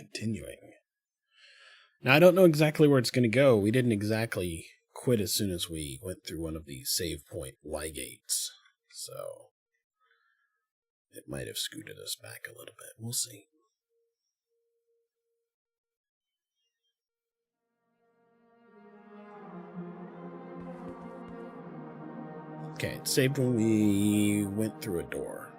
continuing. Now, I don't know exactly where it's going to go. We didn't exactly quit as soon as we went through one of these save point Y gates. So it might have scooted us back a little bit. We'll see. Okay, it saved when we went through a door.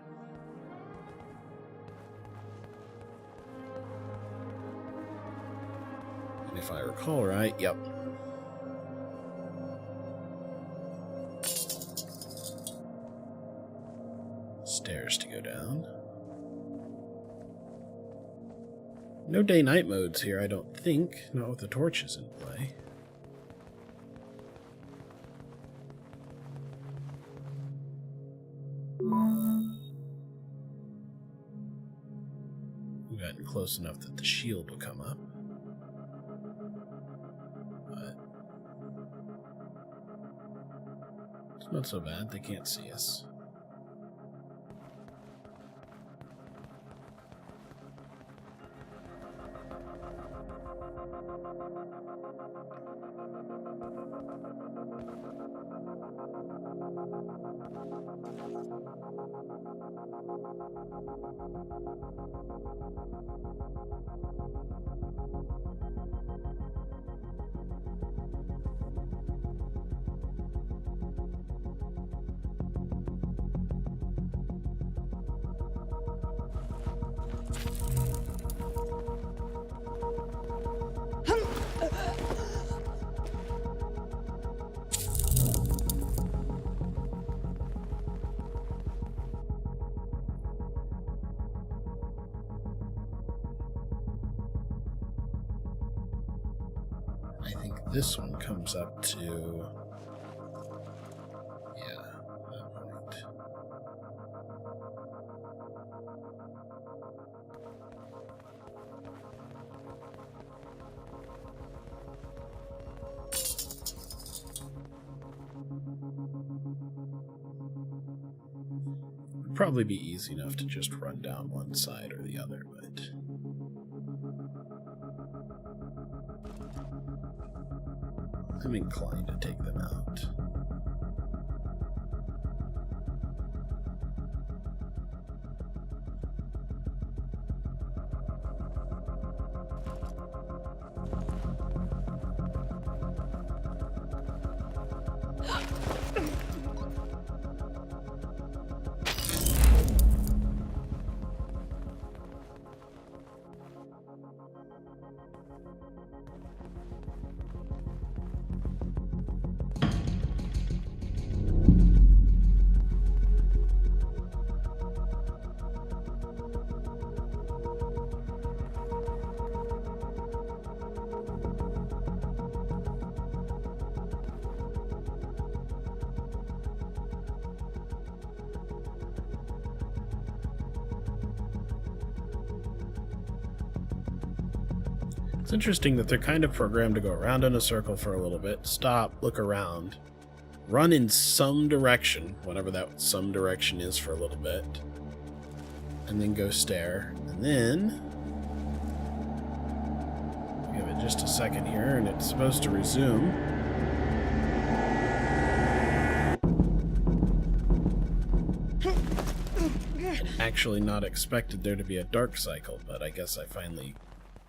And if I recall right, yep. Stairs to go down. No day-night modes here, I don't think. Not with the torches in play. We've gotten close enough that the shield will come up. But it's not so bad, they can't see us. I think this one comes up to, yeah, that point. Would probably be easy enough to just run down one side or the other, but I'm inclined to take them out. It's interesting that they're kind of programmed to go around in a circle for a little bit, stop, look around, run in some direction, whatever that some direction is for a little bit, and then go stare, and then give it just a second here, and it's supposed to resume. Actually not expected there to be a dark cycle, but I guess I finally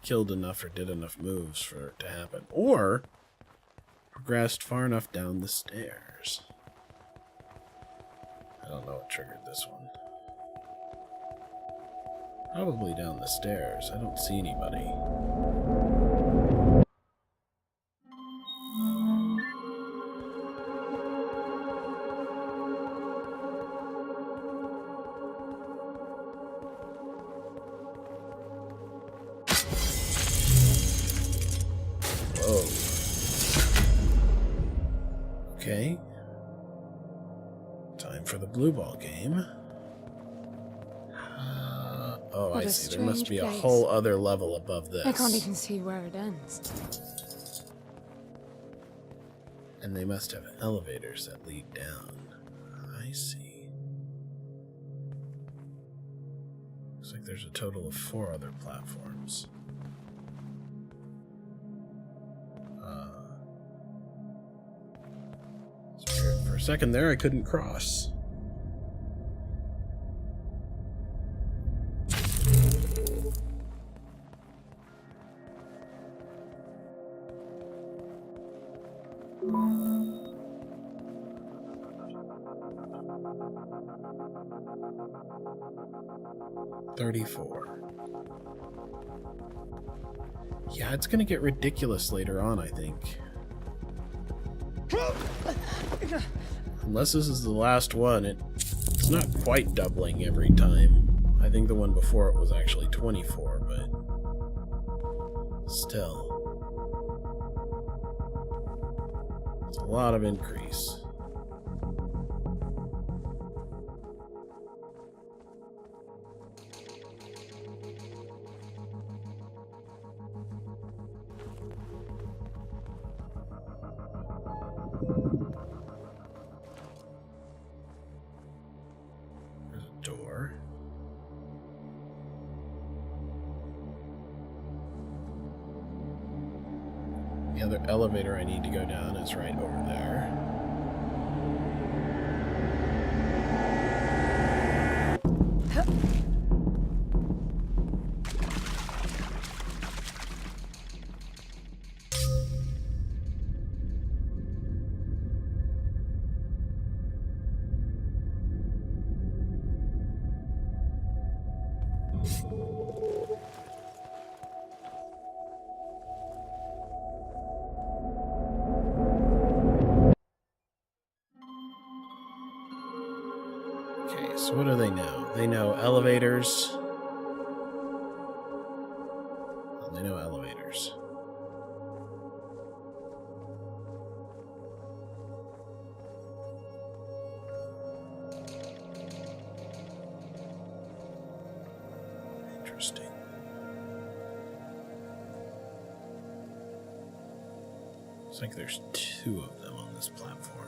killed enough or did enough moves for it to happen. Or progressed far enough down the stairs. I don't know what triggered this one. Probably down the stairs. I don't see anybody. Okay. Time for the blue ball game. Oh, I see. There must be a whole other level above this. I can't even see where it ends. And they must have elevators that lead down. I see. Looks like there's a total of 4 other platforms. a second there, I couldn't cross. Yeah, it's gonna get ridiculous later on, I think. Unless this is the last one, it's not quite doubling every time. I think the one before it was actually 24, but still. It's a lot of increase. There's a door. The other elevator I need to go down is right over there. Okay, so what do they know? They know elevators. They know elevators. Interesting. Looks like there's two of them on this platform.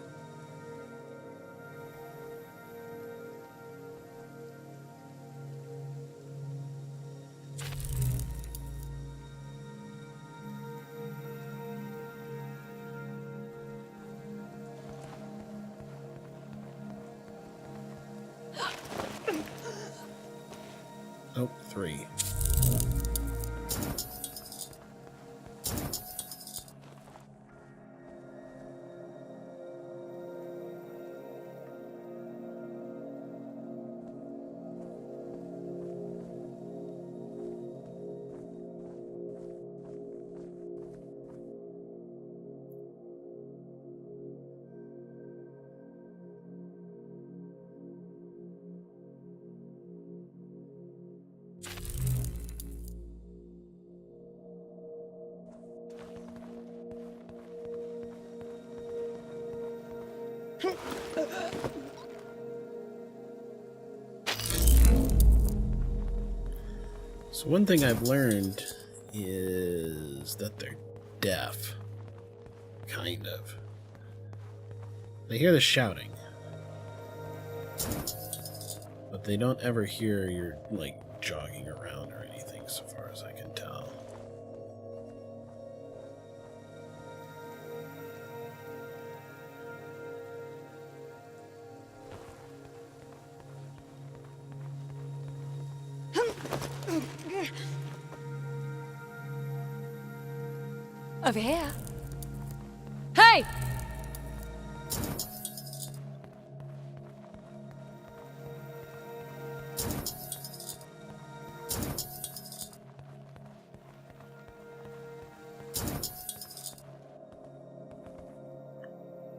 Oh, three. So one thing I've learned is that they're deaf. Kind of. They hear the shouting. But they don't ever hear your, like, jogging around or anything, so far as I can tell. Over here. Hey!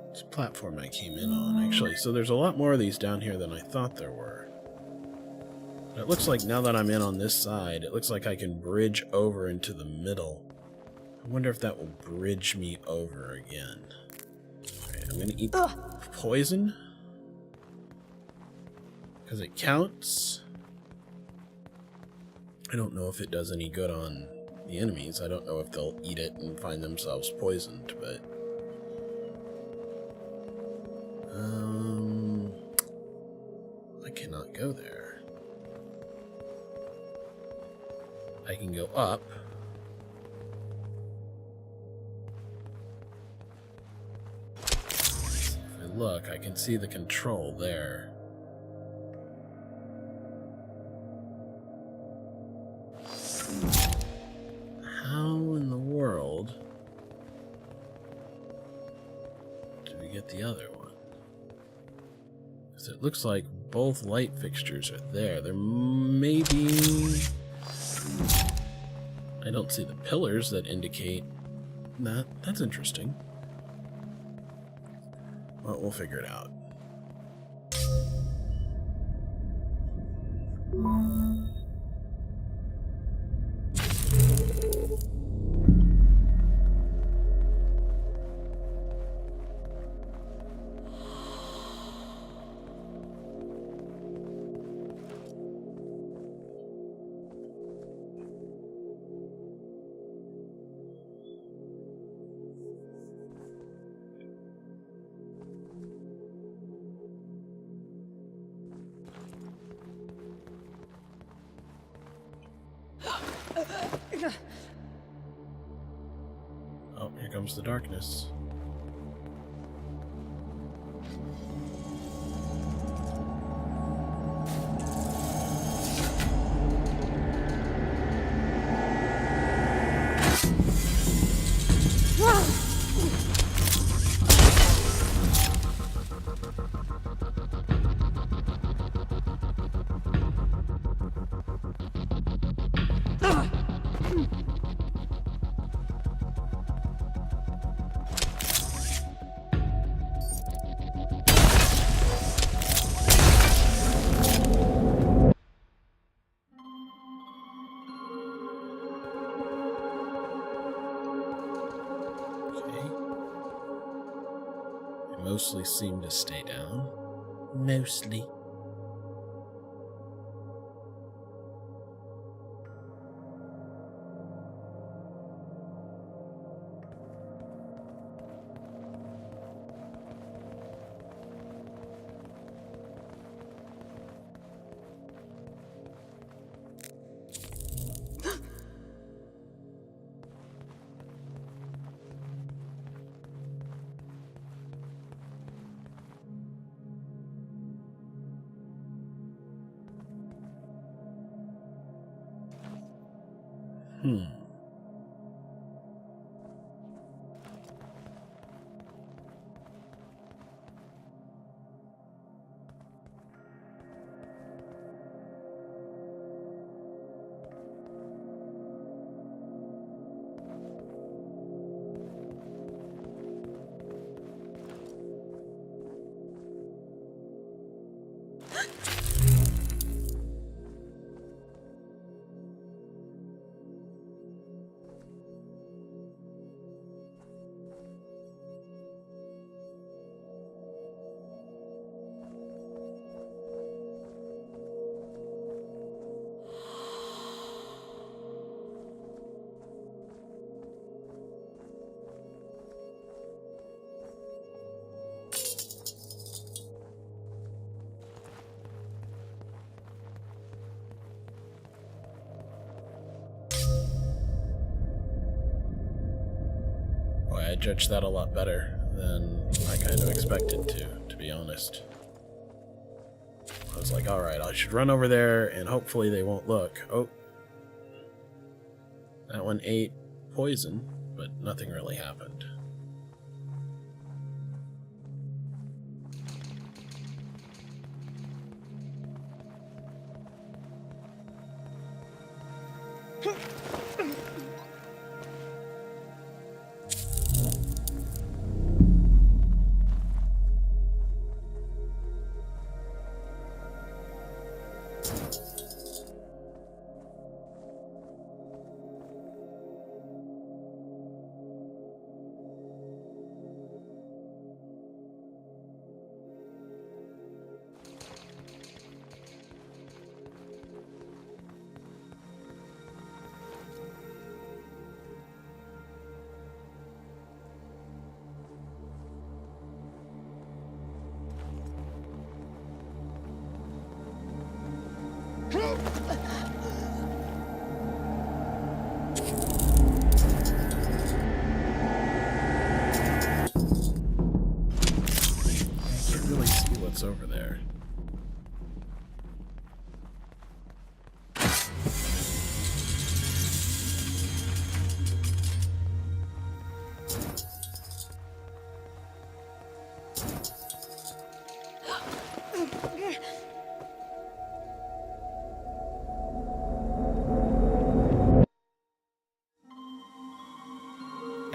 It's a platform I came in on, actually. So there's a lot more of these down here than I thought there were. But it looks like now that I'm in on this side, it looks like I can bridge over into the middle. I wonder if that will bridge me over again. Alright, I'm gonna eat poison. Because it counts. I don't know if it does any good on the enemies. I don't know if they'll eat it and find themselves poisoned, but... I cannot go there. I can go up. If I look, I can see the control there. How in the world do we get the other one? Because it looks like both light fixtures are there. There may be... I don't see the pillars that indicate that. That's interesting. Well, we'll figure it out. Oh, here comes the darkness. Mostly seem to stay down. Mostly. I judged that a lot better than I kind of expected to be honest. I was like, alright, I should run over there and hopefully they won't look. Oh. That one ate poison, but nothing really happened.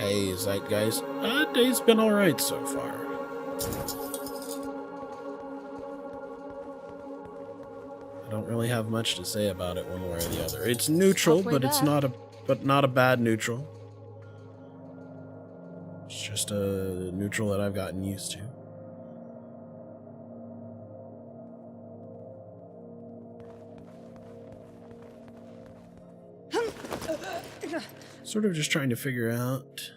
Hey, Zeitgeist. Day's been alright so far. I don't really have much to say about it one way or the other. It's neutral, Halfway but it's there. not a bad neutral. It's just a neutral that I've gotten used to. Sort of just trying to figure out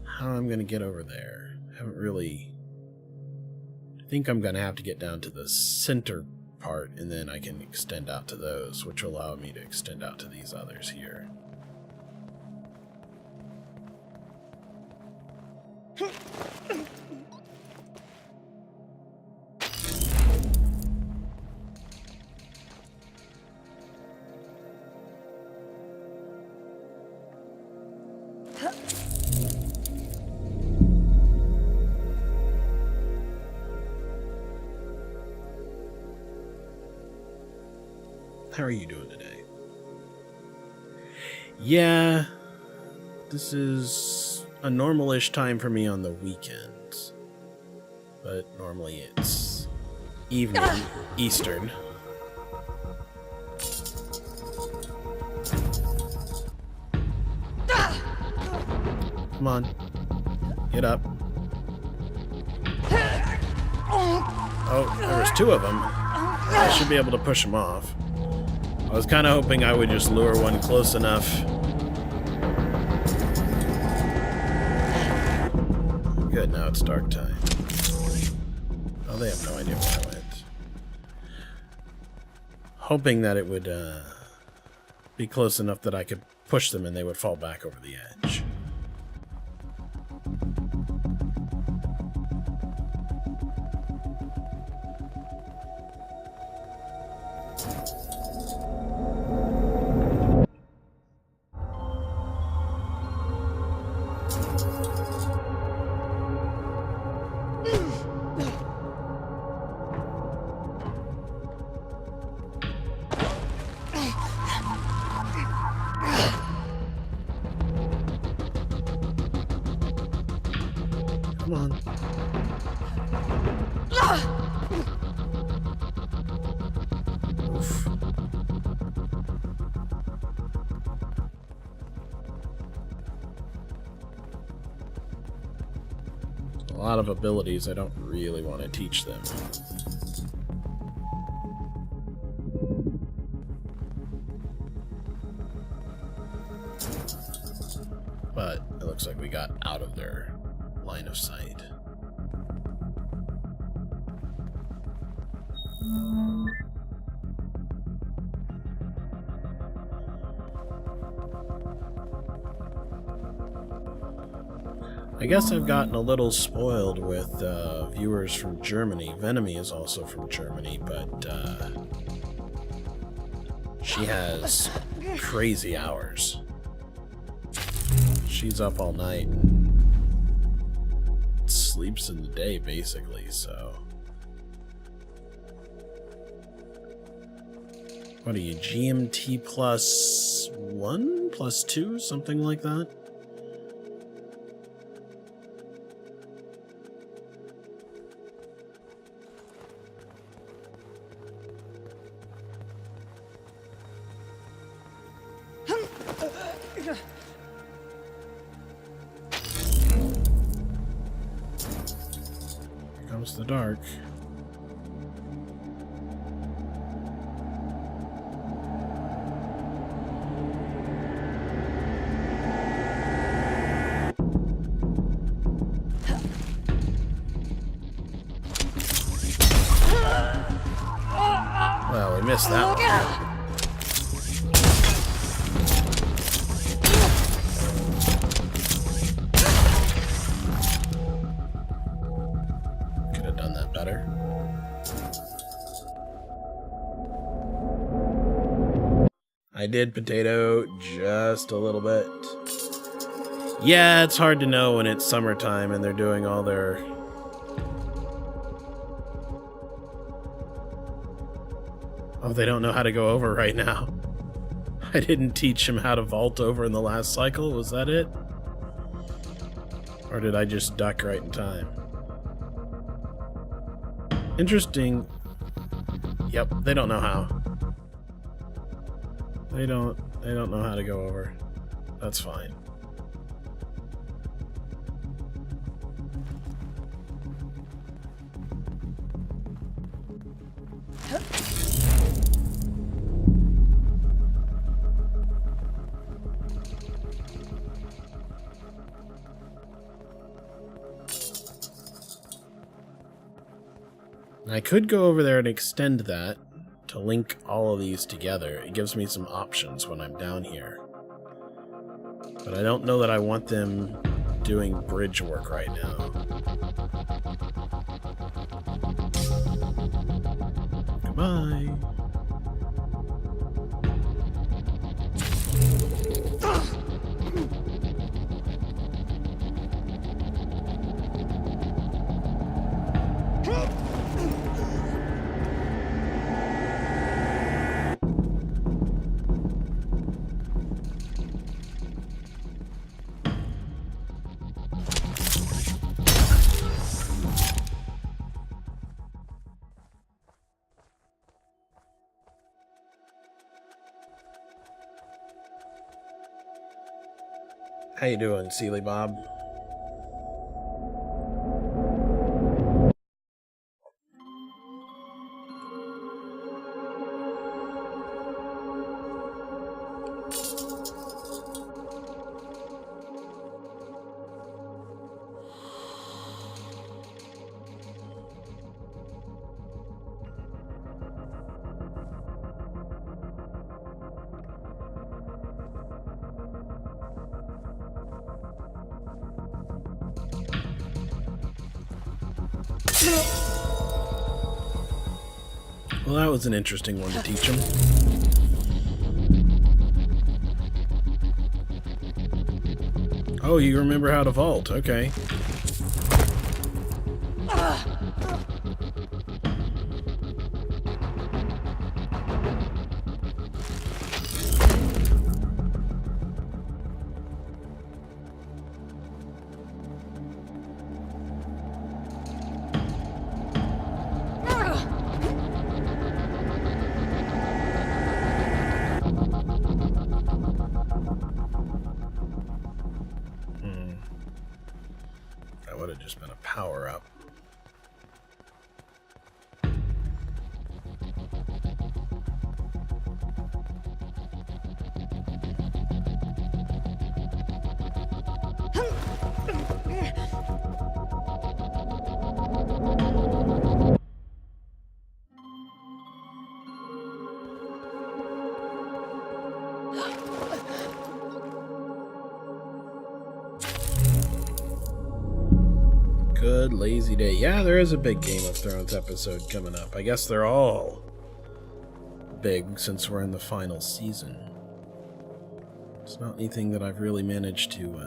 how I'm going to get over there. Haven't really... I think I'm going to have to get down to the center part, and then I can extend out to those, which will allow me to extend out to these others here. How are you doing today? Yeah, this is a normal-ish time for me on the weekends. But normally it's evening, Eastern. Come on. Get up. Oh, there was two of them. I should be able to push them off. I was kind of hoping I would just lure one close enough. Good, now it's dark time. Oh, they have no idea where I went. Hoping that it would be close enough that I could push them and they would fall back over the edge. Come on. Oof. A lot of abilities I don't really want to teach them. But it looks like we got out of their line of sight. I guess I've gotten a little spoiled with viewers from Germany. Venomy is also from Germany, but she has crazy hours. She's up all night and sleeps in the day, basically, so... What are you, GMT plus 1? Plus 2? Something like that? Here comes the dark. Well, we missed that one. Could have done that better. I did potato just a little bit. Yeah, it's hard to know when it's summertime and they're doing all their... Oh, they don't know how to go over right now. I didn't teach him how to vault over in the last cycle, was that it? Or did I just duck right in time? Interesting. Yep, they don't know how. They don't know how to go over. That's fine. I could go over there and extend that to link all of these together. It gives me some options when I'm down here. But I don't know that I want them doing bridge work right now. Goodbye. How you doing, Sealy Bob? Well, that was an interesting one to teach him. Oh, you remember how to vault. Okay. That would have just been a power-up. Good lazy day. Yeah, there is a big Game of Thrones episode coming up. I guess they're all big since we're in the final season. It's not anything that I've really managed to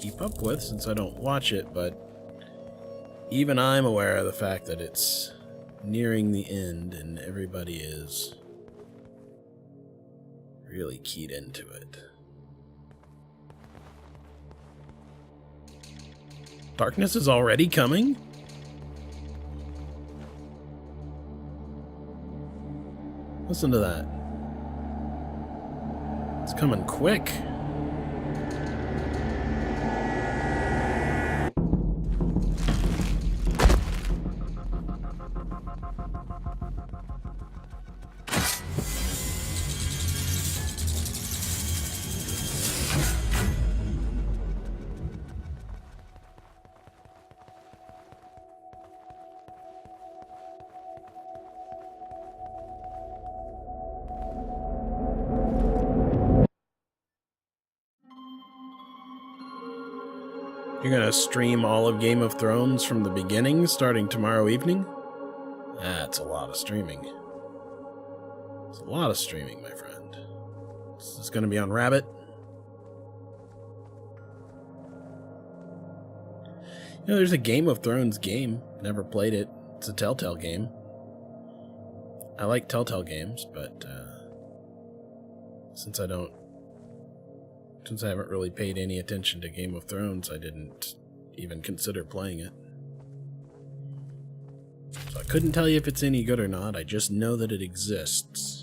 keep up with since I don't watch it, but even I'm aware of the fact that it's nearing the end and everybody is really keyed into it. Darkness is already coming? Listen to that. It's coming quick. You're gonna stream all of Game of Thrones from the beginning, starting tomorrow evening? That's a lot of streaming. It's a lot of streaming, my friend. This is gonna be on Rabbit. You know, there's a Game of Thrones game. Never played it. It's a Telltale game. I like Telltale games, but Since I haven't really paid any attention to Game of Thrones, I didn't even consider playing it. So I couldn't tell you if it's any good or not, I just know that it exists.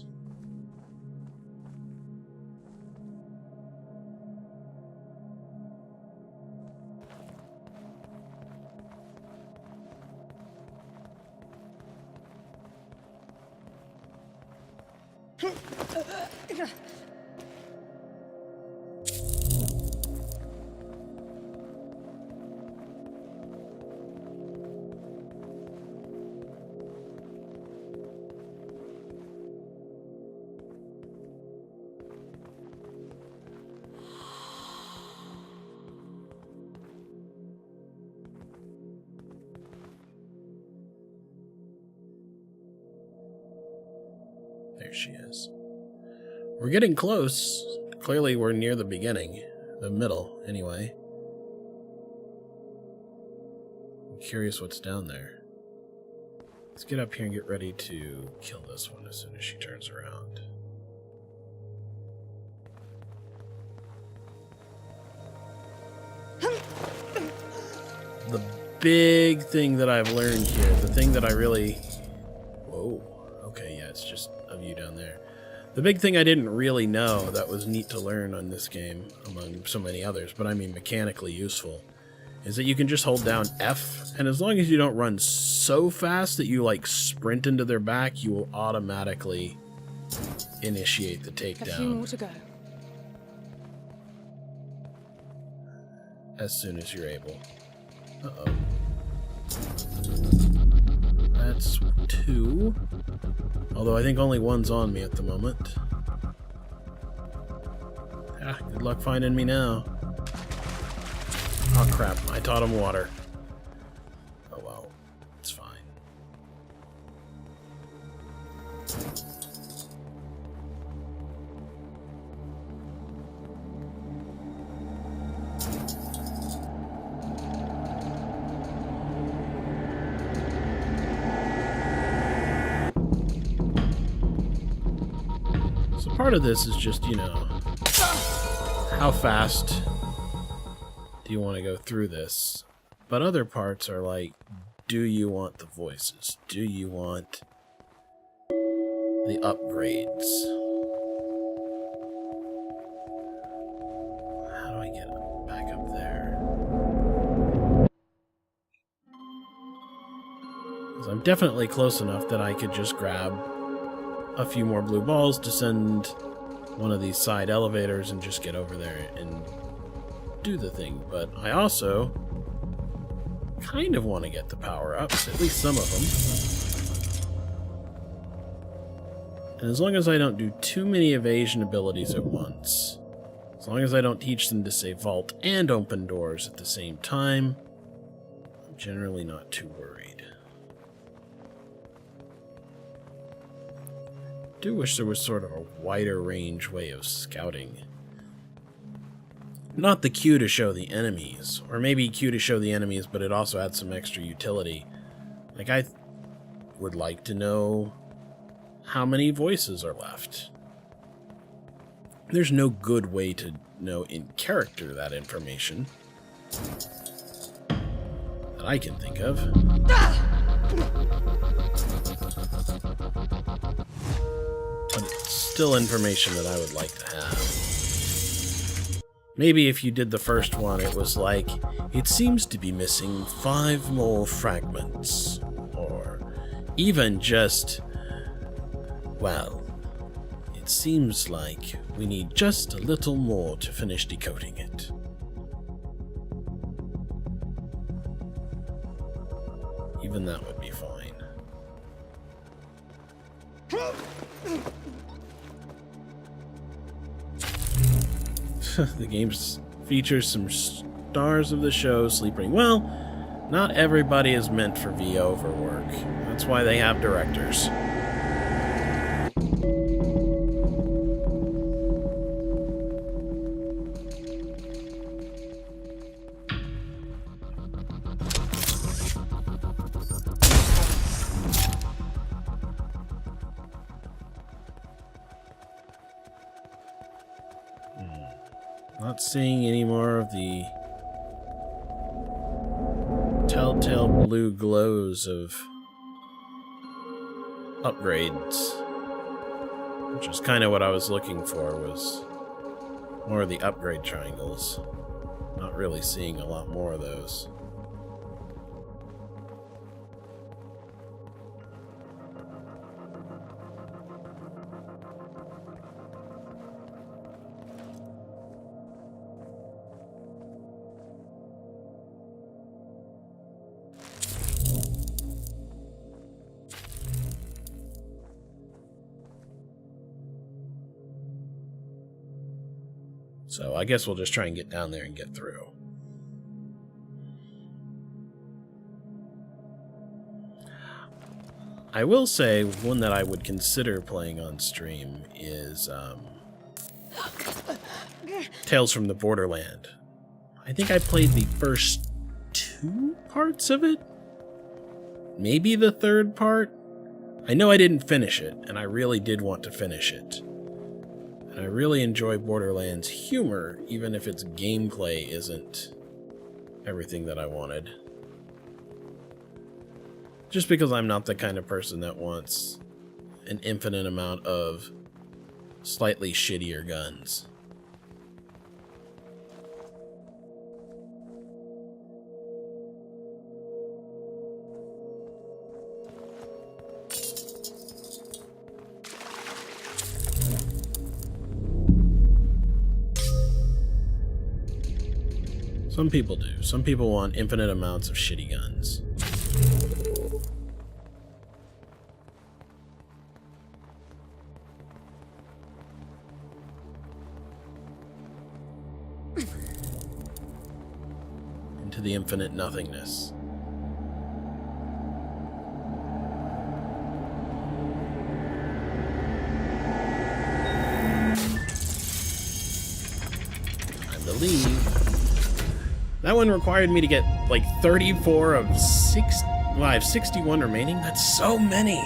There she is. We're getting close. Clearly we're near the beginning. The middle, anyway. I'm curious what's down there. Let's get up here and get ready to kill this one as soon as she turns around. The big thing that I've learned here, the thing that I really... Whoa. Okay, yeah, it's just a view down there. The big thing I didn't really know that was neat to learn on this game, among so many others, but I mean mechanically useful, is that you can just hold down F, and as long as you don't run so fast that you, like, sprint into their back, you will automatically initiate the takedown. A few more to go. As soon as you're able. Uh-oh. That's 2. Although I think only one's on me at the moment. Ah, good luck finding me now. Oh crap, I taught him water. Oh well, it's fine. So part of this is just, you know, how fast do you want to go through this? But other parts are like, do you want the voices? Do you want the upgrades? How do I get back up there? 'Cause I'm definitely close enough that I could just grab a few more blue balls to send one of these side elevators and just get over there and do the thing, but I also kind of want to get the power-ups, at least some of them. And as long as I don't do too many evasion abilities at once, as long as I don't teach them to say vault and open doors at the same time, I'm generally not too worried. I do wish there was sort of a wider range way of scouting. Not the Q to show the enemies, or maybe Q to show the enemies, but it also adds some extra utility. Like, I would like to know how many voices are left. There's no good way to know in character that information that I can think of. But it's still information that I would like to have. Maybe if you did the first one, it was like, it seems to be missing 5 more fragments. Or even just, well, it seems like we need just a little more to finish decoding it. Even that would be fine. The game features some stars of the show sleeping. Well, not everybody is meant for voiceover work. That's why they have directors. seeing any more of the telltale blue glows of upgrades, which is kind of what I was looking for, was more of the upgrade triangles. Not really seeing a lot more of those. So I guess we'll just try and get down there and get through. I will say one that I would consider playing on stream is Tales from the Borderland. I think I played the first 2 parts of it. Maybe the 3rd part. I know I didn't finish it, and I really did want to finish it. And I really enjoy Borderlands' humor, even if its gameplay isn't everything that I wanted. Just because I'm not the kind of person that wants an infinite amount of slightly shittier guns. Some people do. Some people want infinite amounts of shitty guns. Into the infinite nothingness. I believe that one required me to get like 34 of 6. Well, I have 61 remaining. That's so many.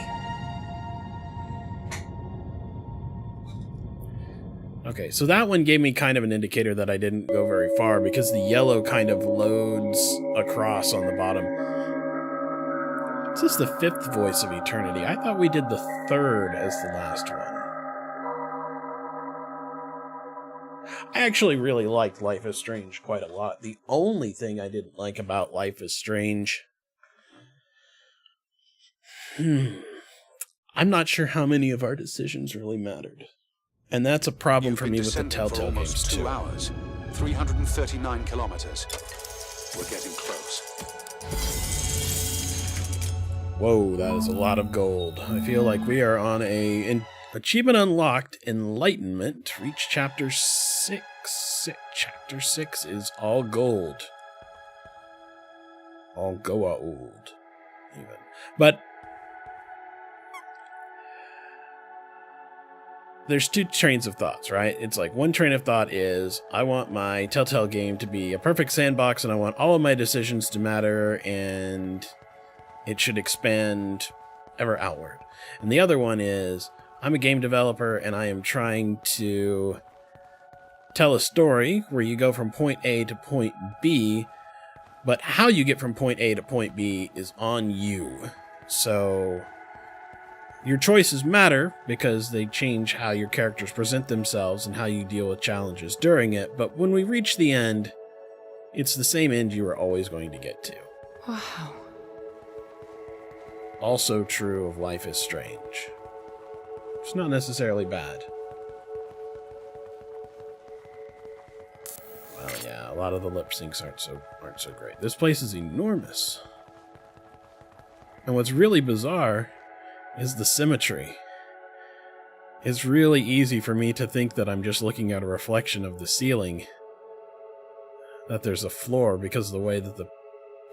Okay, so that one gave me kind of an indicator that I didn't go very far because the yellow kind of loads across on the bottom. Is this the 5th voice of eternity? I thought we did the 3rd as the last one. I actually really liked Life is Strange quite a lot. The only thing I didn't like about Life is Strange... I'm not sure how many of our decisions really mattered. And that's a problem for me with the Telltale games, too. 2 hours, 339 kilometers. We're getting close. Whoa, that is a lot of gold. I feel like we are on a... Achievement unlocked, Enlightenment. Reach chapter 6. Chapter 6 is all gold. All gold, even. But there's 2 trains of thoughts, right? It's like one train of thought is, I want my Telltale game to be a perfect sandbox, and I want all of my decisions to matter, and it should expand ever outward. And the other one is, I'm a game developer and I am trying to tell a story where you go from point A to point B, but how you get from point A to point B is on you. So your choices matter because they change how your characters present themselves and how you deal with challenges during it, but when we reach the end, it's the same end you are always going to get to. Wow. Also true of Life is Strange. It's not necessarily bad. Well, yeah, a lot of the lip syncs aren't so great. This place is enormous. And what's really bizarre is the symmetry. It's really easy for me to think that I'm just looking at a reflection of the ceiling, that there's a floor, because of the way that the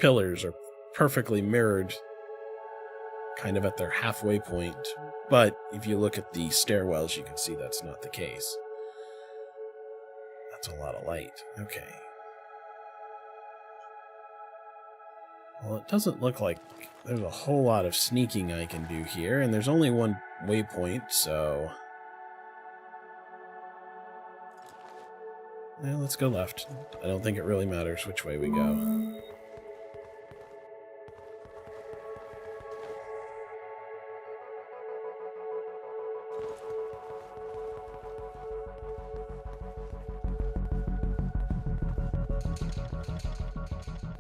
pillars are perfectly mirrored kind of at their halfway point. But if you look at the stairwells, you can see that's not the case. That's a lot of light. Okay. Well, it doesn't look like there's a whole lot of sneaking I can do here, and there's only one waypoint, so... Well, let's go left. I don't think it really matters which way we go.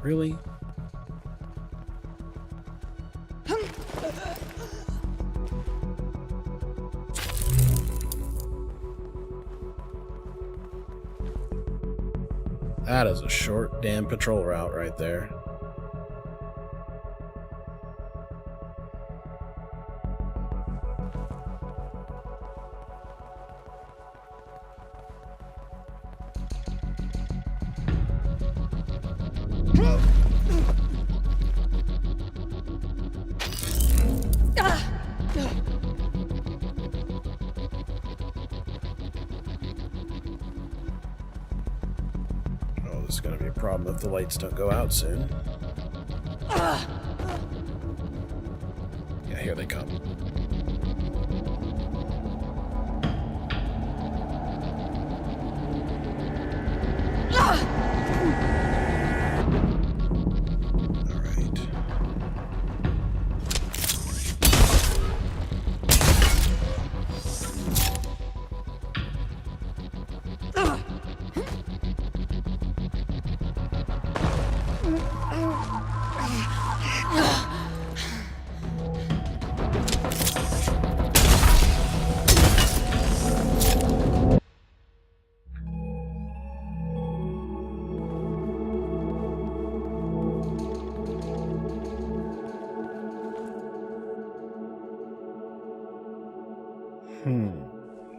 Really? That is a short damn patrol route right there. This is going to be a problem if the lights don't go out soon. Yeah, here they come. All right.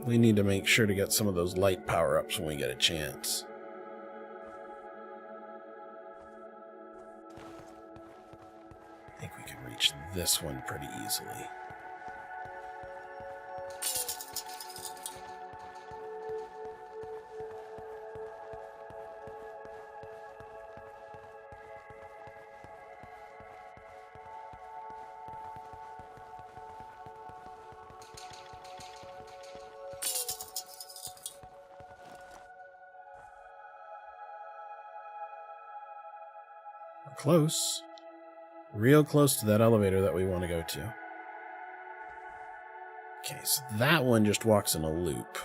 We need to make sure to get some of those light power-ups when we get a chance. I think we can reach this one pretty easily. Close. Real close to that elevator that we want to go to. Okay, so that one just walks in a loop.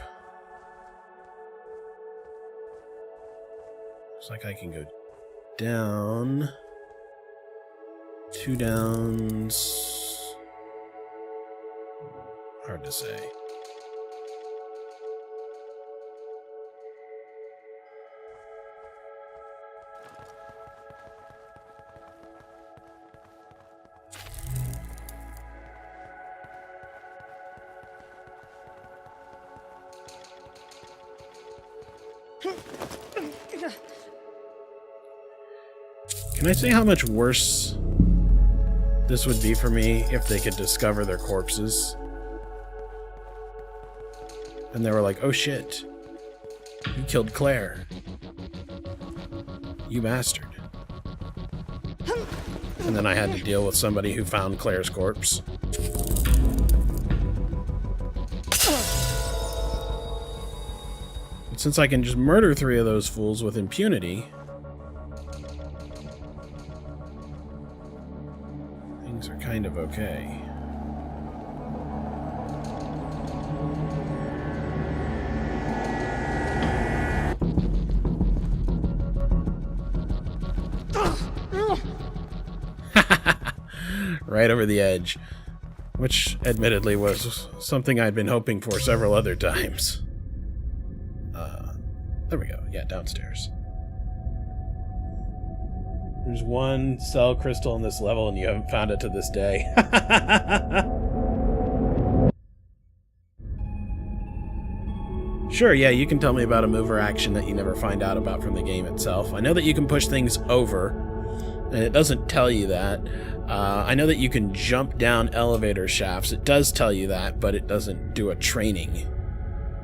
Looks like I can go down. 2 downs. Hard to say. Can I say how much worse this would be for me if they could discover their corpses? And they were like, oh shit, you killed Claire. You bastard. And then I had to deal with somebody who found Claire's corpse. But since I can just murder 3 of those fools with impunity, things are kind of okay. Right over the edge, which admittedly was something I'd been hoping for several other times. There we go. Yeah, downstairs. There's 1 cell crystal in this level and you haven't found it to this day. Sure, yeah, you can tell me about a mover action that you never find out about from the game itself. I know that you can push things over, and it doesn't tell you that. I know that you can jump down elevator shafts. It does tell you that, but it doesn't do a training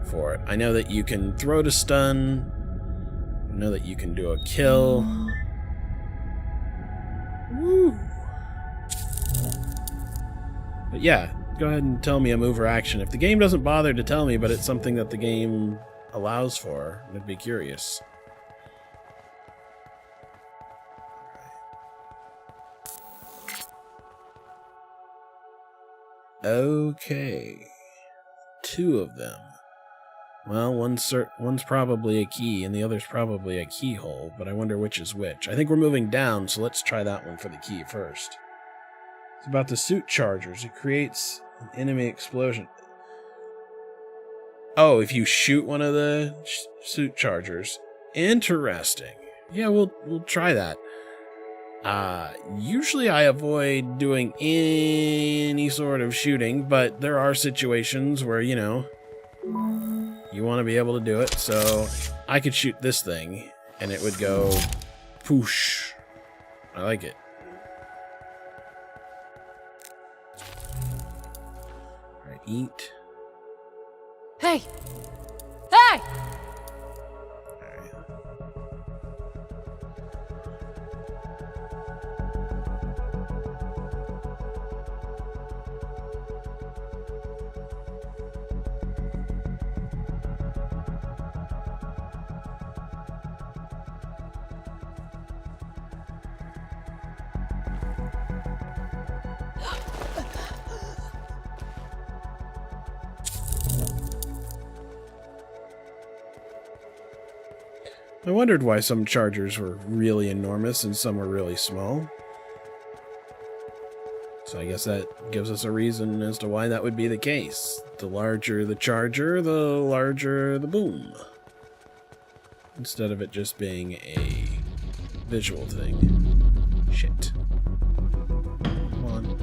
for it. I know that you can throw to stun. I know that you can do a kill. Woo! But yeah, go ahead and tell me a mover action. If the game doesn't bother to tell me, but it's something that the game allows for. I'd be curious. Okay. 2 of them. Well, one's probably a key, and the other's probably a keyhole, but I wonder which is which. I think we're moving down, so let's try that one for the key first. It's about the suit chargers. It creates an enemy explosion. Oh, if you shoot one of the suit chargers. Interesting. Yeah, we'll try that. Usually I avoid doing any sort of shooting, but there are situations where, you know, you want to be able to do it. So I could shoot this thing and it would go poosh. I like it. All right, eat. Hey! Hey! I wondered why some chargers were really enormous and some were really small. So I guess that gives us a reason as to why that would be the case. The larger the charger, the larger the boom. Instead of it just being a visual thing. Shit. Come on.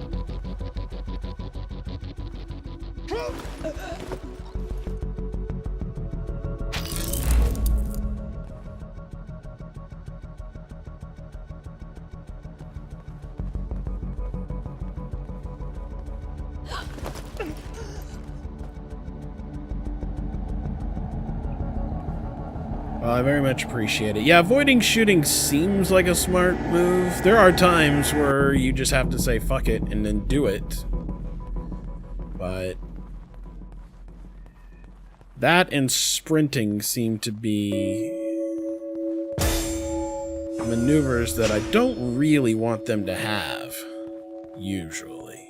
Well, I very much appreciate it. Yeah, avoiding shooting seems like a smart move. There are times where you just have to say fuck it and then do it. But that and sprinting seem to be maneuvers that I don't really want them to have, usually.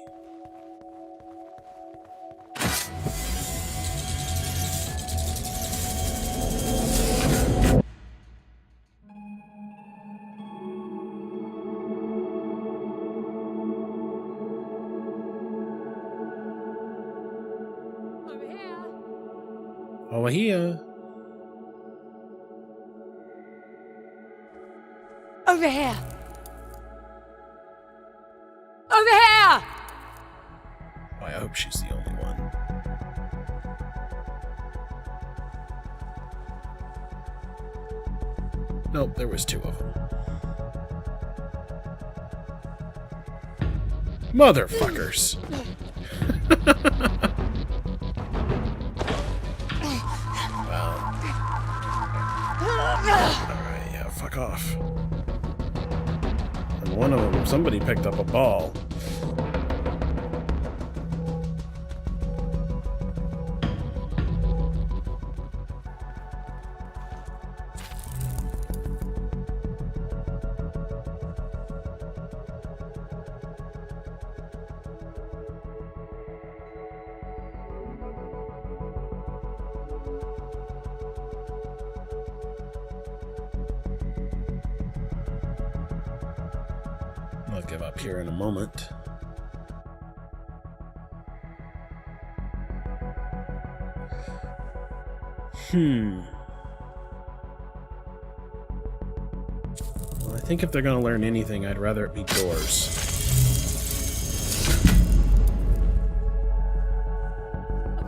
Over here. Over here. Over here! Oh, I hope she's the only one. Nope, there was 2 of them. Motherfuckers. Alright, yeah, fuck off. And one of them, somebody picked up a ball. I'll give up here in a moment. Well, I think if they're going to learn anything, I'd rather it be doors.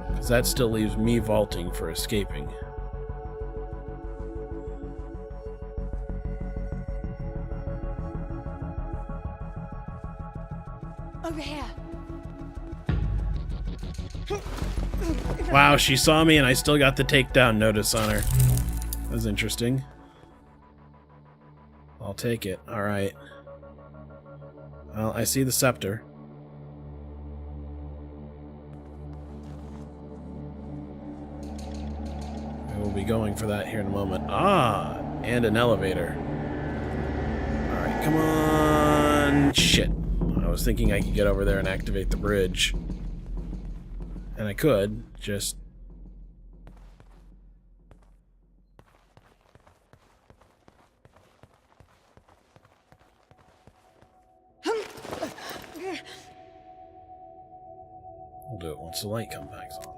Because that still leaves me vaulting for escaping. Over here. Wow, she saw me and I still got the takedown notice on her. That was interesting. I'll take it. Alright. Well, I see the scepter. We will be going for that here in a moment. Ah, and an elevator. Alright, come on. Shit. I was thinking I could get over there and activate the bridge. And I could, just... We'll do it once the light comes back on.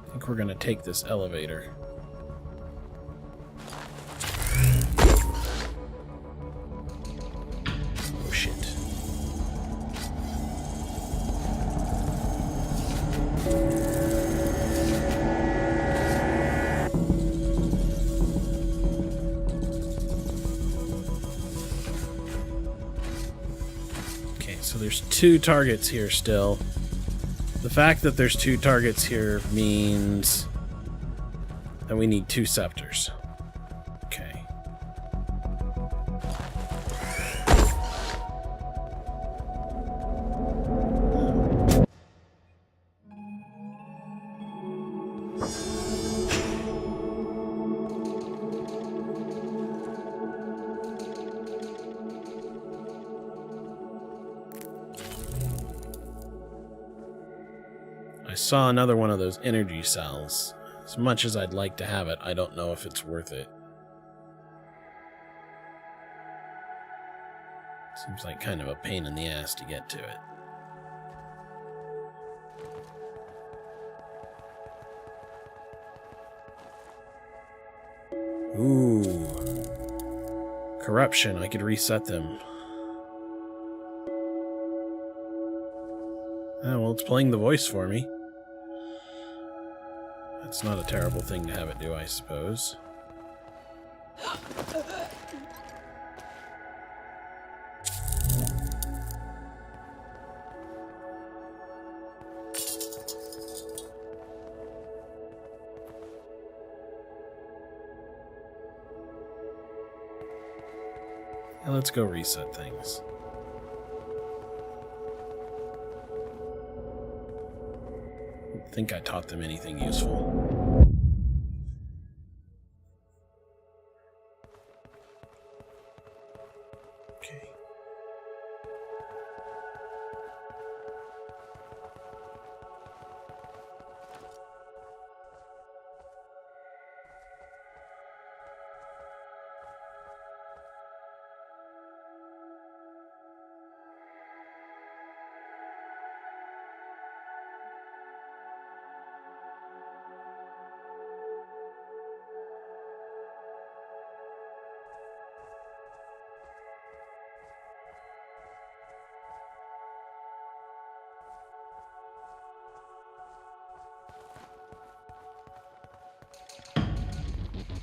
I think we're gonna take this elevator. Oh shit. Okay, so there's 2 targets here still. The fact that there's 2 targets here means that we need 2 scepters. Okay. I saw another one of those energy cells. As much as I'd like to have it, I don't know if it's worth it. Seems like kind of a pain in the ass to get to it. Ooh. Corruption, I could reset them. Oh, well, it's playing the voice for me. That's not a terrible thing to have it do, I suppose. Yeah, let's go reset things. I don't think I taught them anything useful. Okay.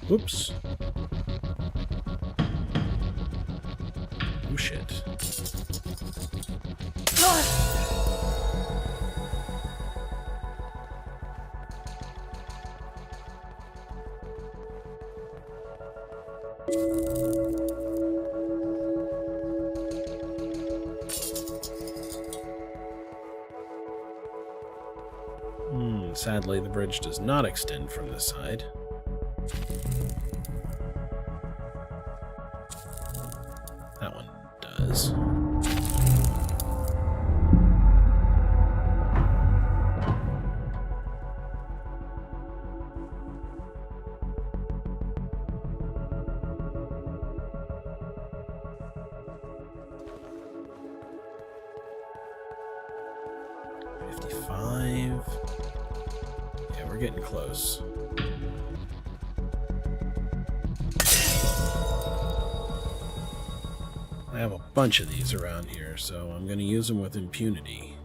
Whoops. Oh shit. Sadly, the bridge does not extend from this side. That one does. Yeah, we're getting close. I have a bunch of these around here, so I'm going to use them with impunity.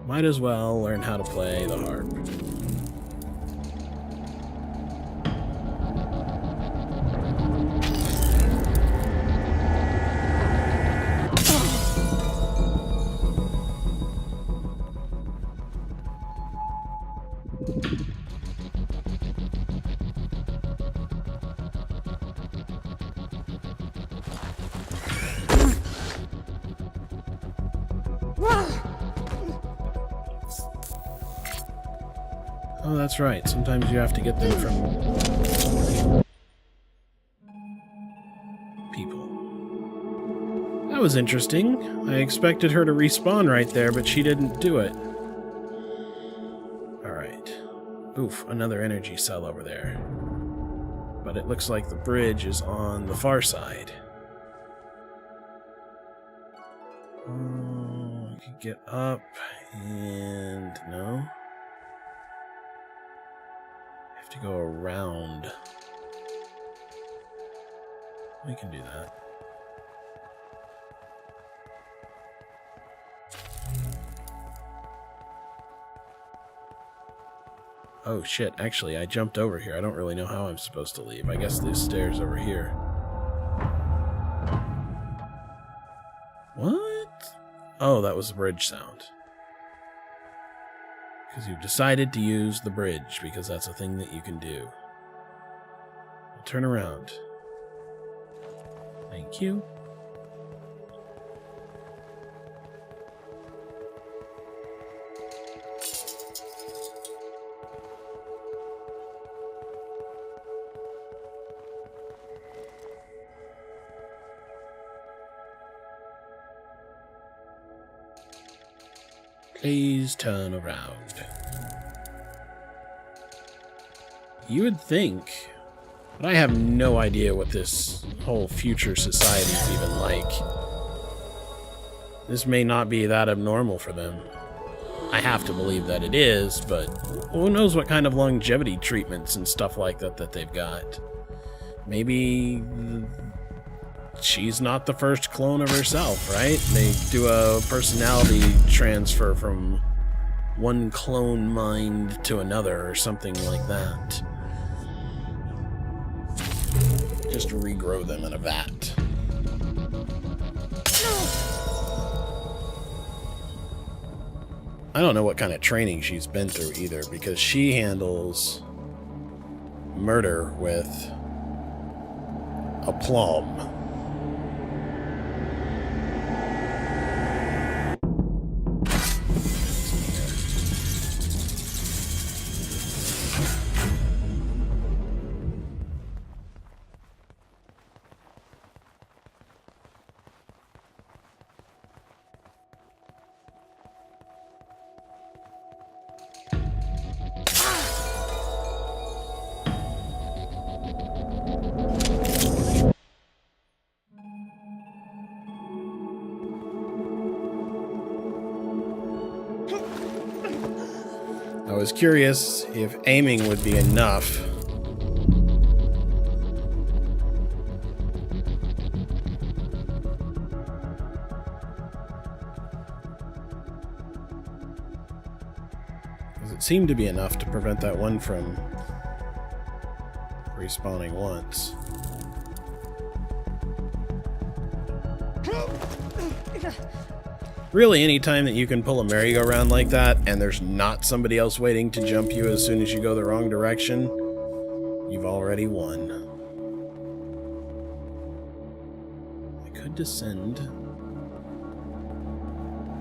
Might as well learn how to play the harp. Oh, that's right. Sometimes you have to get them from people. That was interesting. I expected her to respawn right there, but she didn't do it. Alright. Oof, another energy cell over there. But it looks like the bridge is on the far side. Oh, I could get up and... no. I have to go around. We can do that. Oh shit, actually, I jumped over here. I don't really know how I'm supposed to leave. I guess there's stairs over here. What? Oh, that was the bridge sound. Because you've decided to use the bridge, because that's a thing that you can do. Turn around. Thank you. Please turn around. You would think, but I have no idea what this whole future society is even like. This may not be that abnormal for them. I have to believe that it is, but who knows what kind of longevity treatments and stuff like that that they've got. Maybe she's not the first clone of herself, right? They do a personality transfer from one clone mind to another or something like that. Just regrow them in a vat. I don't know what kind of training she's been through either, because she handles murder with aplomb. I was curious if aiming would be enough. Because it seemed to be enough to prevent that one from respawning once. Really, any time that you can pull a merry-go-round like that and there's not somebody else waiting to jump you as soon as you go the wrong direction, you've already won. I could descend,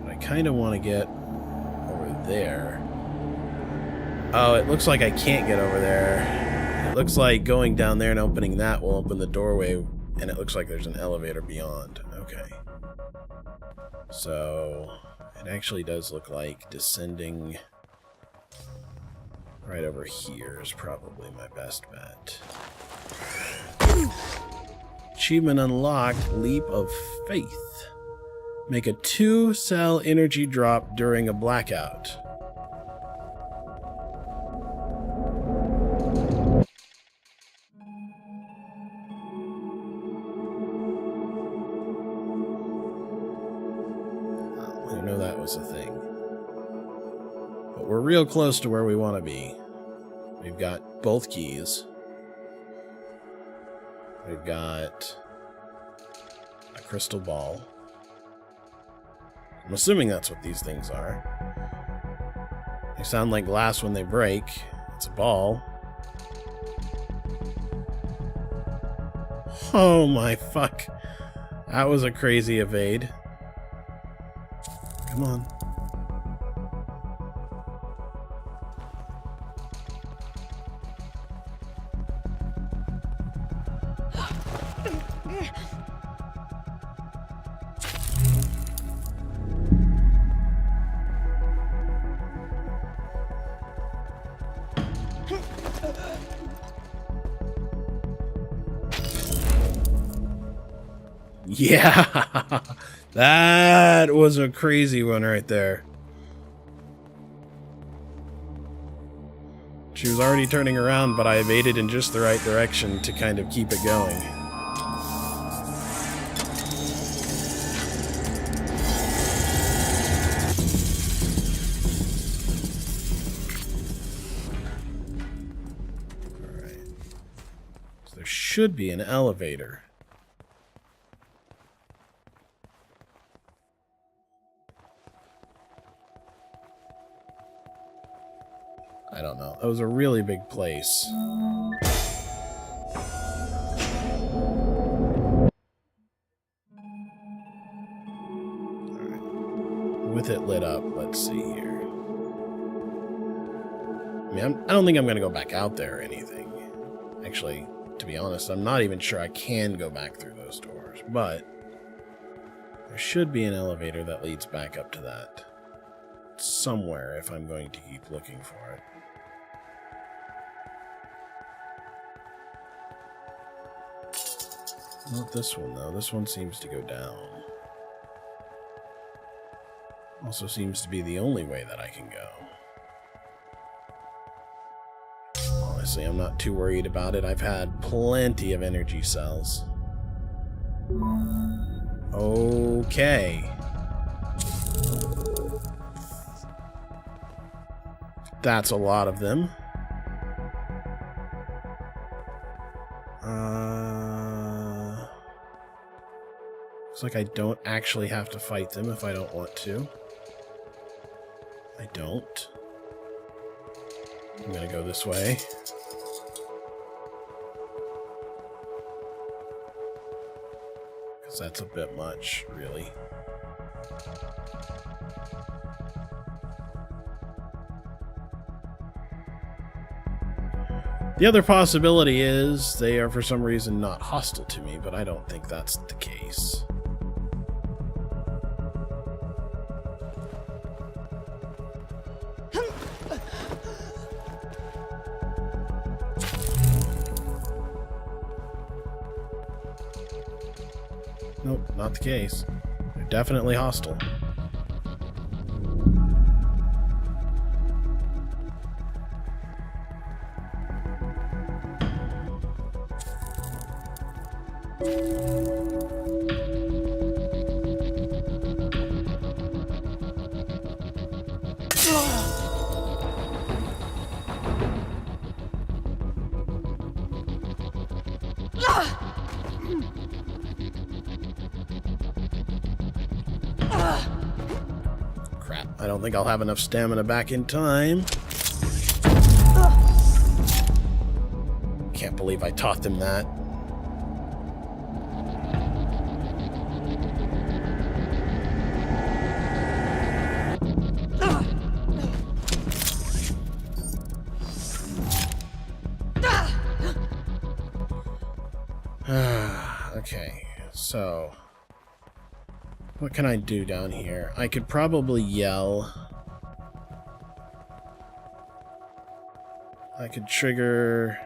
but I kind of want to get over there. Oh, it looks like I can't get over there. It looks like going down there and opening that will open the doorway, and it looks like there's an elevator beyond. Okay. So, it actually does look like descending right over here is probably my best bet. Achievement unlocked, Leap of Faith. Make a 2-cell energy drop during a blackout. A thing. But we're real close to where we want to be. We've got both keys. We've got a crystal ball. I'm assuming that's what these things are. They sound like glass when they break. It's a ball. Oh my fuck. That was a crazy evade. Come on. Yeah, that was a crazy one right there. She was already turning around, but I evaded in just the right direction to kind of keep it going. Alright. So there should be an elevator. I don't know. That was a really big place. Alright. With it lit up, let's see here. I mean, I don't think I'm going to go back out there or anything. Actually, to be honest, I'm not even sure I can go back through those doors. But there should be an elevator that leads back up to that. Somewhere, if I'm going to keep looking for it. Not this one, though. This one seems to go down. Also seems to be the only way that I can go. Honestly, I'm not too worried about it. I've had plenty of energy cells. Okay. That's a lot of them. Looks like I don't actually have to fight them if I don't want to. I don't. I'm gonna go this way. Because that's a bit much, really. The other possibility is they are for some reason not hostile to me, but I don't think that's the case. Nope, not the case. They're definitely hostile. Crap, I don't think I'll have enough stamina back in time. Can't believe I taught them that. Okay, so what can I do down here? I could probably yell. I could trigger.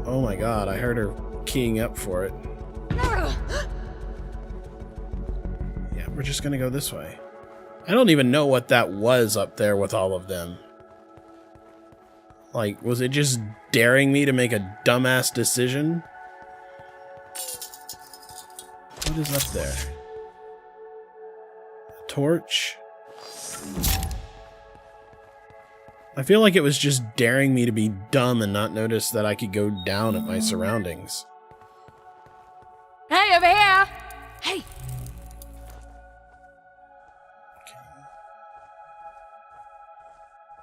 Oh my god, I heard her keying up for it. Yeah, we're just gonna go this way. I don't even know what that was up there with all of them. Like, was it just daring me to make a dumbass decision? What is up there? A torch? I feel like it was just daring me to be dumb and not notice that I could go down at my surroundings. Hey, over here! Hey!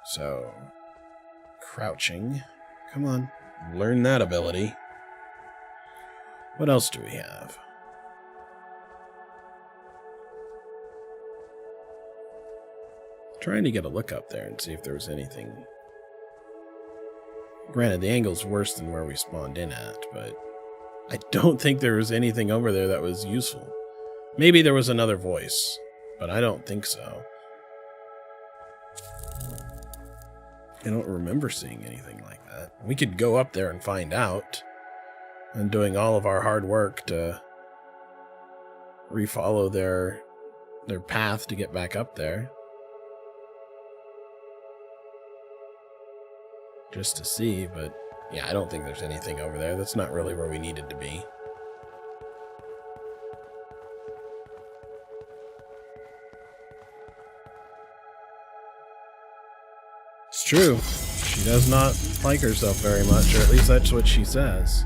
So, crouching. Come on, learn that ability. What else do we have? Trying to get a look up there and see if there was anything. Granted, the angle's worse than where we spawned in at, but I don't think there was anything over there that was useful. Maybe there was another voice, but I don't think so. I don't remember seeing anything like that. We could go up there and find out, and doing all of our hard work to refollow their path to get back up there. Just to see, but yeah, I don't think there's anything over there. That's not really where we needed to be. It's true. She does not like herself very much, or at least that's what she says.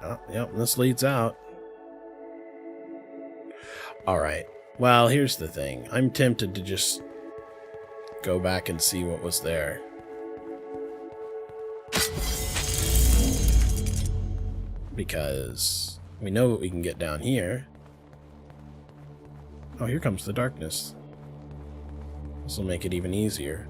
Oh, yep, this leads out. Alright. Well, here's the thing. I'm tempted to just go back and see what was there. Because we know what we can get down here. Oh, here comes the darkness. This will make it even easier.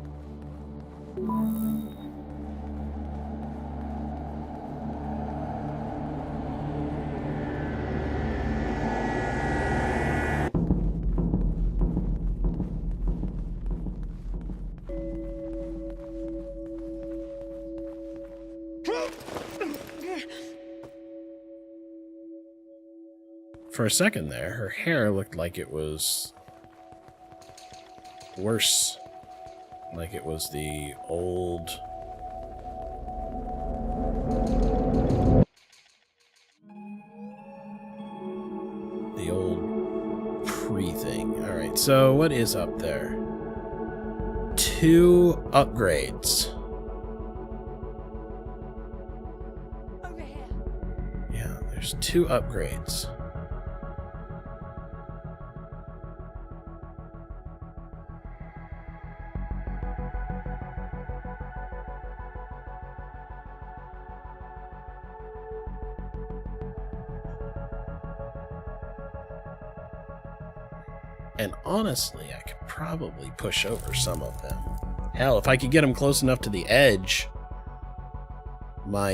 For a second there, her hair looked like it was worse. Like it was the old... pre-thing. Alright, so what is up there? 2 upgrades. Over here. Yeah, there's 2 upgrades. And honestly, I could probably push over some of them. Hell, if I could get them close enough to the edge, my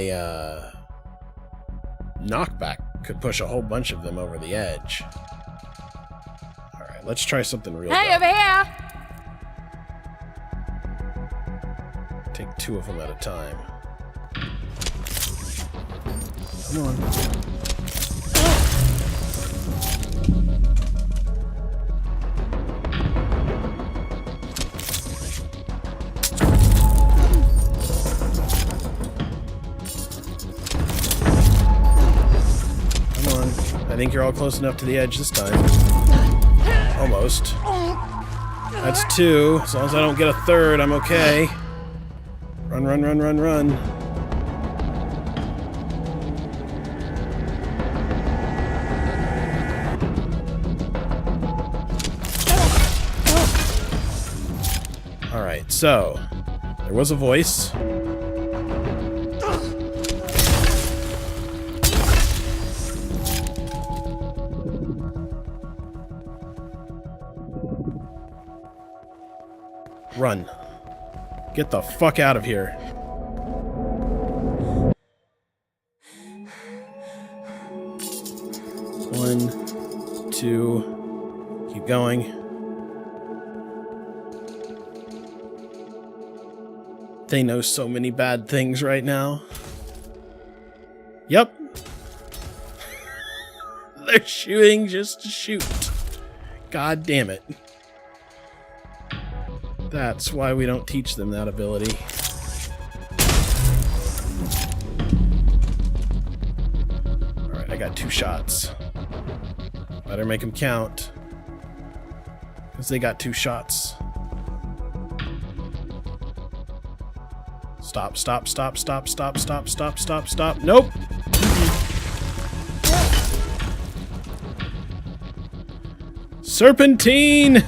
knockback could push a whole bunch of them over the edge. Alright, let's try something real Hey, dumb. over here! Take 2 of them at a time. Come on. I think you're all close enough to the edge this time. Almost. That's 2. As long as I don't get a 3rd, I'm okay. Run, run, run, run, run. Alright, so there was a voice. Run. Get the fuck out of here. One, 2, keep going. They know so many bad things right now. Yep. They're shooting just to shoot. God damn it. That's why we don't teach them that ability. Alright, I got 2 shots. Better make them count. Because they got 2 shots. Stop, stop, stop, stop, stop, stop, stop, stop, stop. Nope! Serpentine!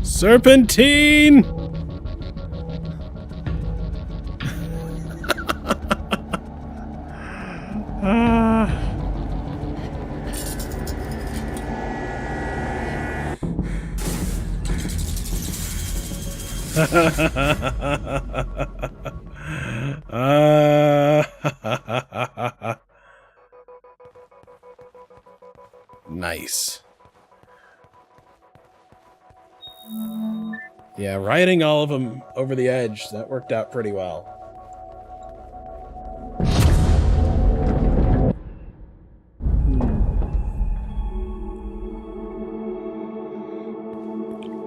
Serpentine! Nice. Yeah, riding all of them over the edge, that worked out pretty well.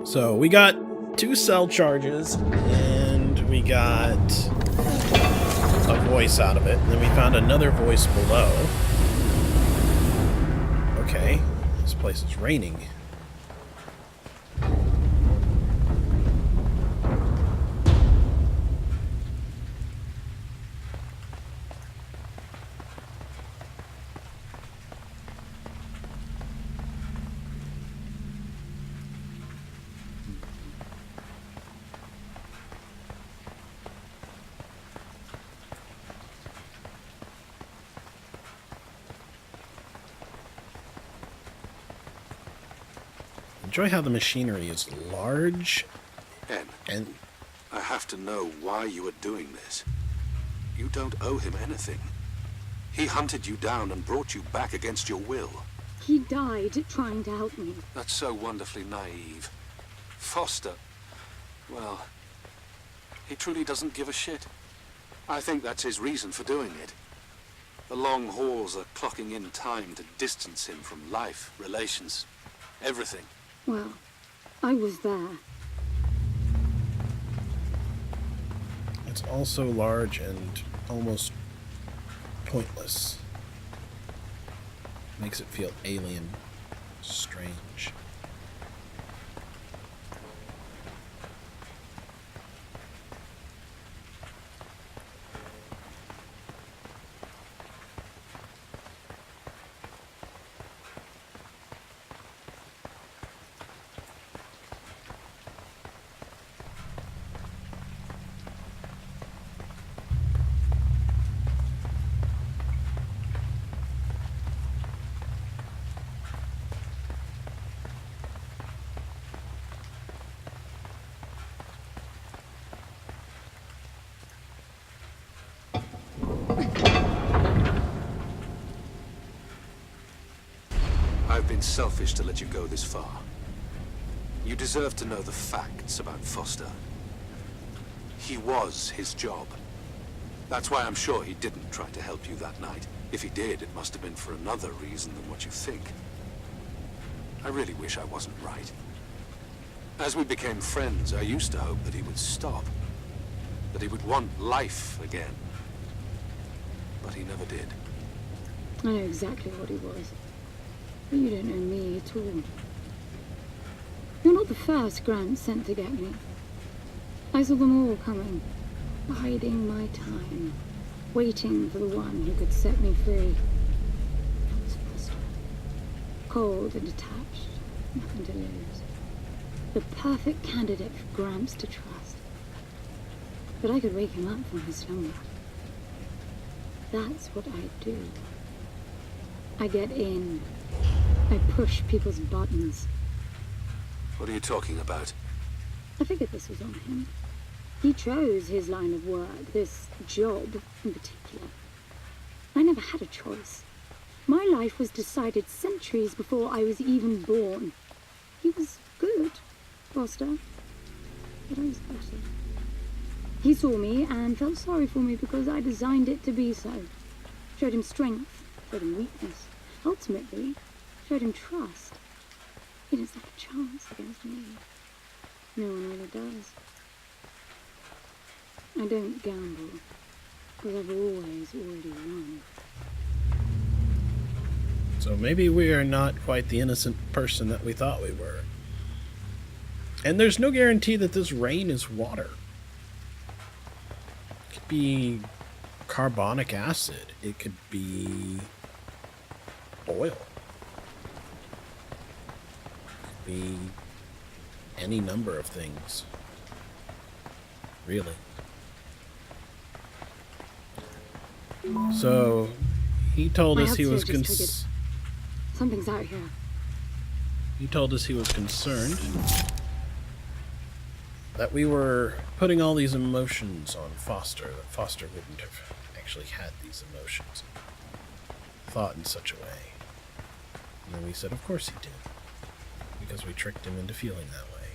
So we got 2 cell charges, and we got a voice out of it, and then we found another voice below. Okay, this place is raining. Enjoy how the machinery is large En, and I have to know why you are doing this. You don't owe him anything. He hunted you down and brought you back against your will. He died trying to help me. That's so wonderfully naive. Foster, well, he truly doesn't give a shit. I think that's his reason for doing it. The long hauls are clocking in time to distance him from life, relations, everything. Well, I was there. it's also large and almost pointless. Makes it feel alien, strange. I've been selfish to let you go this far. You deserve to know the facts about Foster. He was his job. That's why I'm sure he didn't try to help you that night. If he did, it must have been for another reason than what you think. I really wish I wasn't right. As we became friends, I used to hope that he would stop. That he would want life again. But he never did. I know exactly what he was. But you don't know me at all. You're not the first Grant sent to get me. I saw them all coming, biding my time, waiting for the one who could set me free. That was Foster. Cold and detached, nothing to lose. The perfect candidate for Gramps to trust. But I could wake him up from his slumber. That's what I do. I get in. I push people's buttons. What are you talking about? I figured this was on him. He chose his line of work, this job in particular. I never had a choice. My life was decided centuries before I was even born. He was good, Foster, but I was better. He saw me and felt sorry for me because I designed it to be so. Showed him strength, showed him weakness. Ultimately, showed him trust. He didn't stand a chance against me. No one really does. I don't gamble, because I've always already won. So maybe we are not quite the innocent person that we thought we were. And there's no guarantee that this rain is water. It could be carbonic acid. It could be oil. It could be any number of things. Really. So, he told us he was Something's out here. He told us he was concerned that we were putting all these emotions on Foster, that Foster wouldn't have actually had these emotions, thought in such a way. And then we said, of course he did, because we tricked him into feeling that way.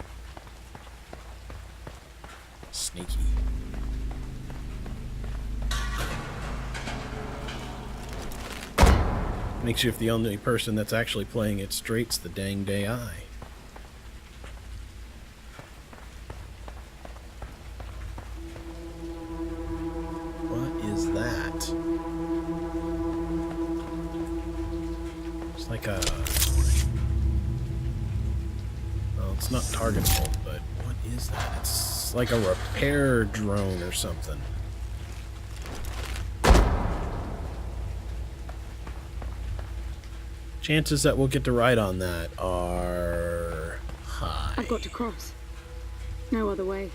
Sneaky. Makes you if the only person that's actually playing it straight's the danged AI. What is that? It's like a... Well, it's not targetable, but what is that? It's like a repair drone or something. Chances that we'll get to ride on that are high. I've got to cross. No other way.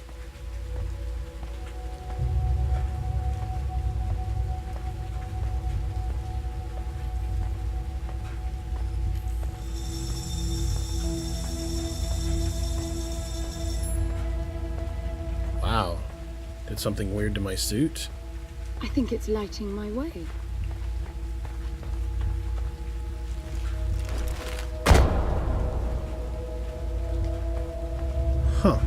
Wow. Did something weird to my suit? I think it's lighting my way. Huh.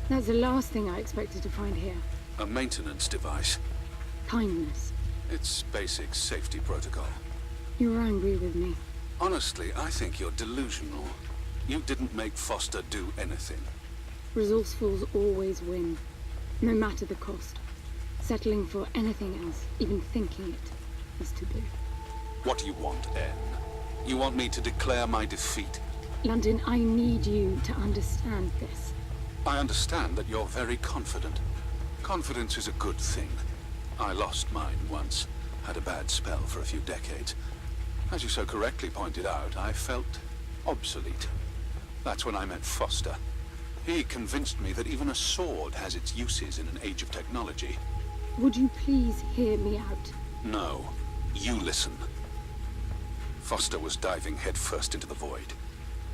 That's the last thing I expected to find here. A maintenance device. Kindness. It's basic safety protocol. You're angry with me. Honestly, I think you're delusional. You didn't make Foster do anything. Resourcefuls always win, no matter the cost. Settling for anything else, even thinking it, is taboo. What do you want, N? You want me to declare my defeat? London, I need you to understand this. I understand that you're very confident. Confidence is a good thing. I lost mine once. Had a bad spell for a few decades. As you so correctly pointed out, I felt obsolete. That's when I met Foster. He convinced me that even a sword has its uses in an age of technology. Would you please hear me out? No. You listen. Foster was diving headfirst into the void,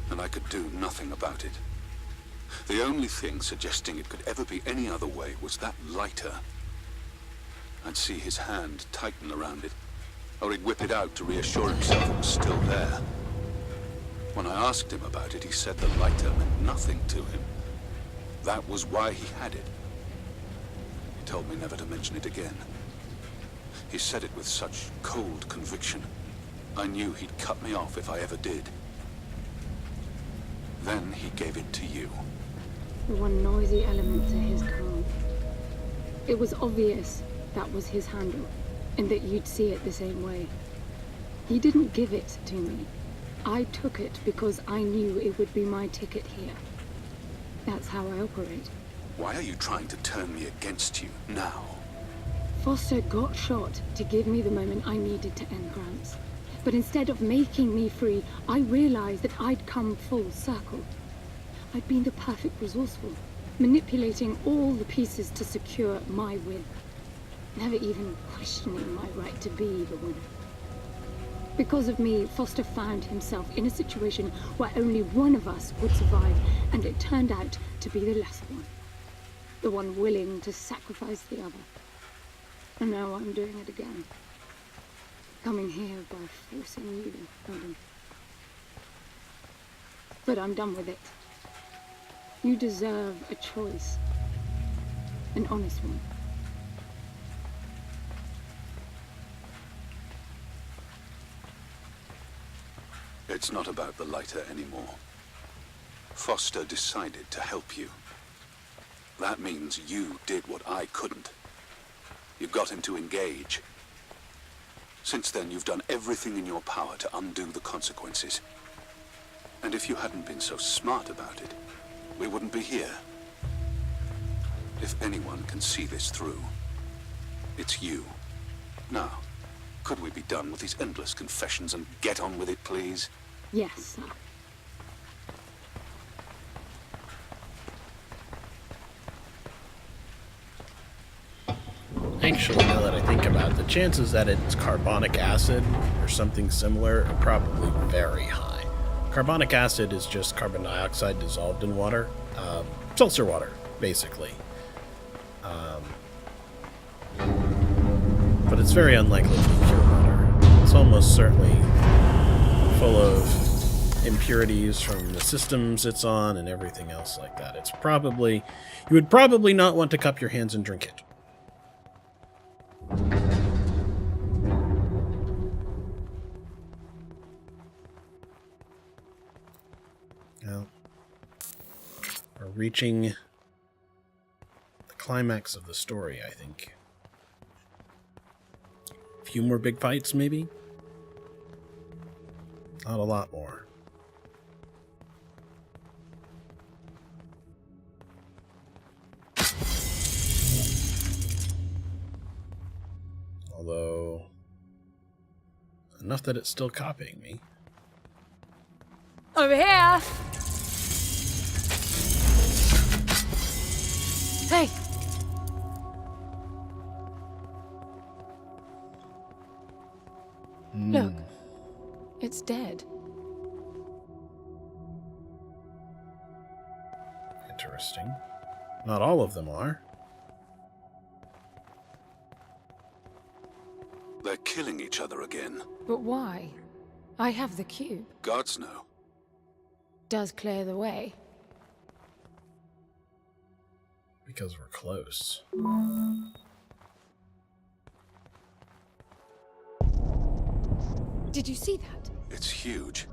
and I could do nothing about it. The only thing suggesting it could ever be any other way was that lighter. I'd see his hand tighten around it, or he'd whip it out to reassure himself it was still there. When I asked him about it, he said the lighter meant nothing to him. That was why he had it. He told me never to mention it again. He said it with such cold conviction. I knew he'd cut me off if I ever did. Then he gave it to you. The one noisy element to his calm. It was obvious that was his handle, and that you'd see it the same way. He didn't give it to me. I took it because I knew it would be my ticket here. That's how I operate. Why are you trying to turn me against you now? Foster got shot to give me the moment I needed to end Grants. But instead of making me free, I realized that I'd come full circle. I'd been the perfect resourceful, manipulating all the pieces to secure my win. Never even questioning my right to be the winner. Because of me, Foster found himself in a situation where only one of us would survive, and it turned out to be the lesser one. The one willing to sacrifice the other. And now I'm doing it again. Coming here by forcing you, London. But I'm done with it. You deserve a choice. An honest one. It's not about the lighter anymore. Foster decided to help you. That means you did what I couldn't. You got him to engage. Since then, you've done everything in your power to undo the consequences. And if you hadn't been so smart about it, we wouldn't be here. If anyone can see this through, it's you. Now, could we be done with these endless confessions and get on with it, please? Yes, sir. Actually, now that I think about it, the chances that it's carbonic acid or something similar are probably very high. Carbonic acid is just carbon dioxide dissolved in water. Seltzer water, basically. But it's very unlikely to be pure water. It's almost certainly full of impurities from the systems it's on and everything else like that. It's probably... You would probably not want to cup your hands and drink it. Well, we're reaching the climax of the story, I think. A few more big fights, maybe? Not a lot more. Although, enough that it's still copying me. Over here! Hey! Look, it's dead. Interesting. Not all of them are. They're killing each other again. But why? I have the cube. Gods know. Does clear the way. Because we're close. Did you see that? It's huge.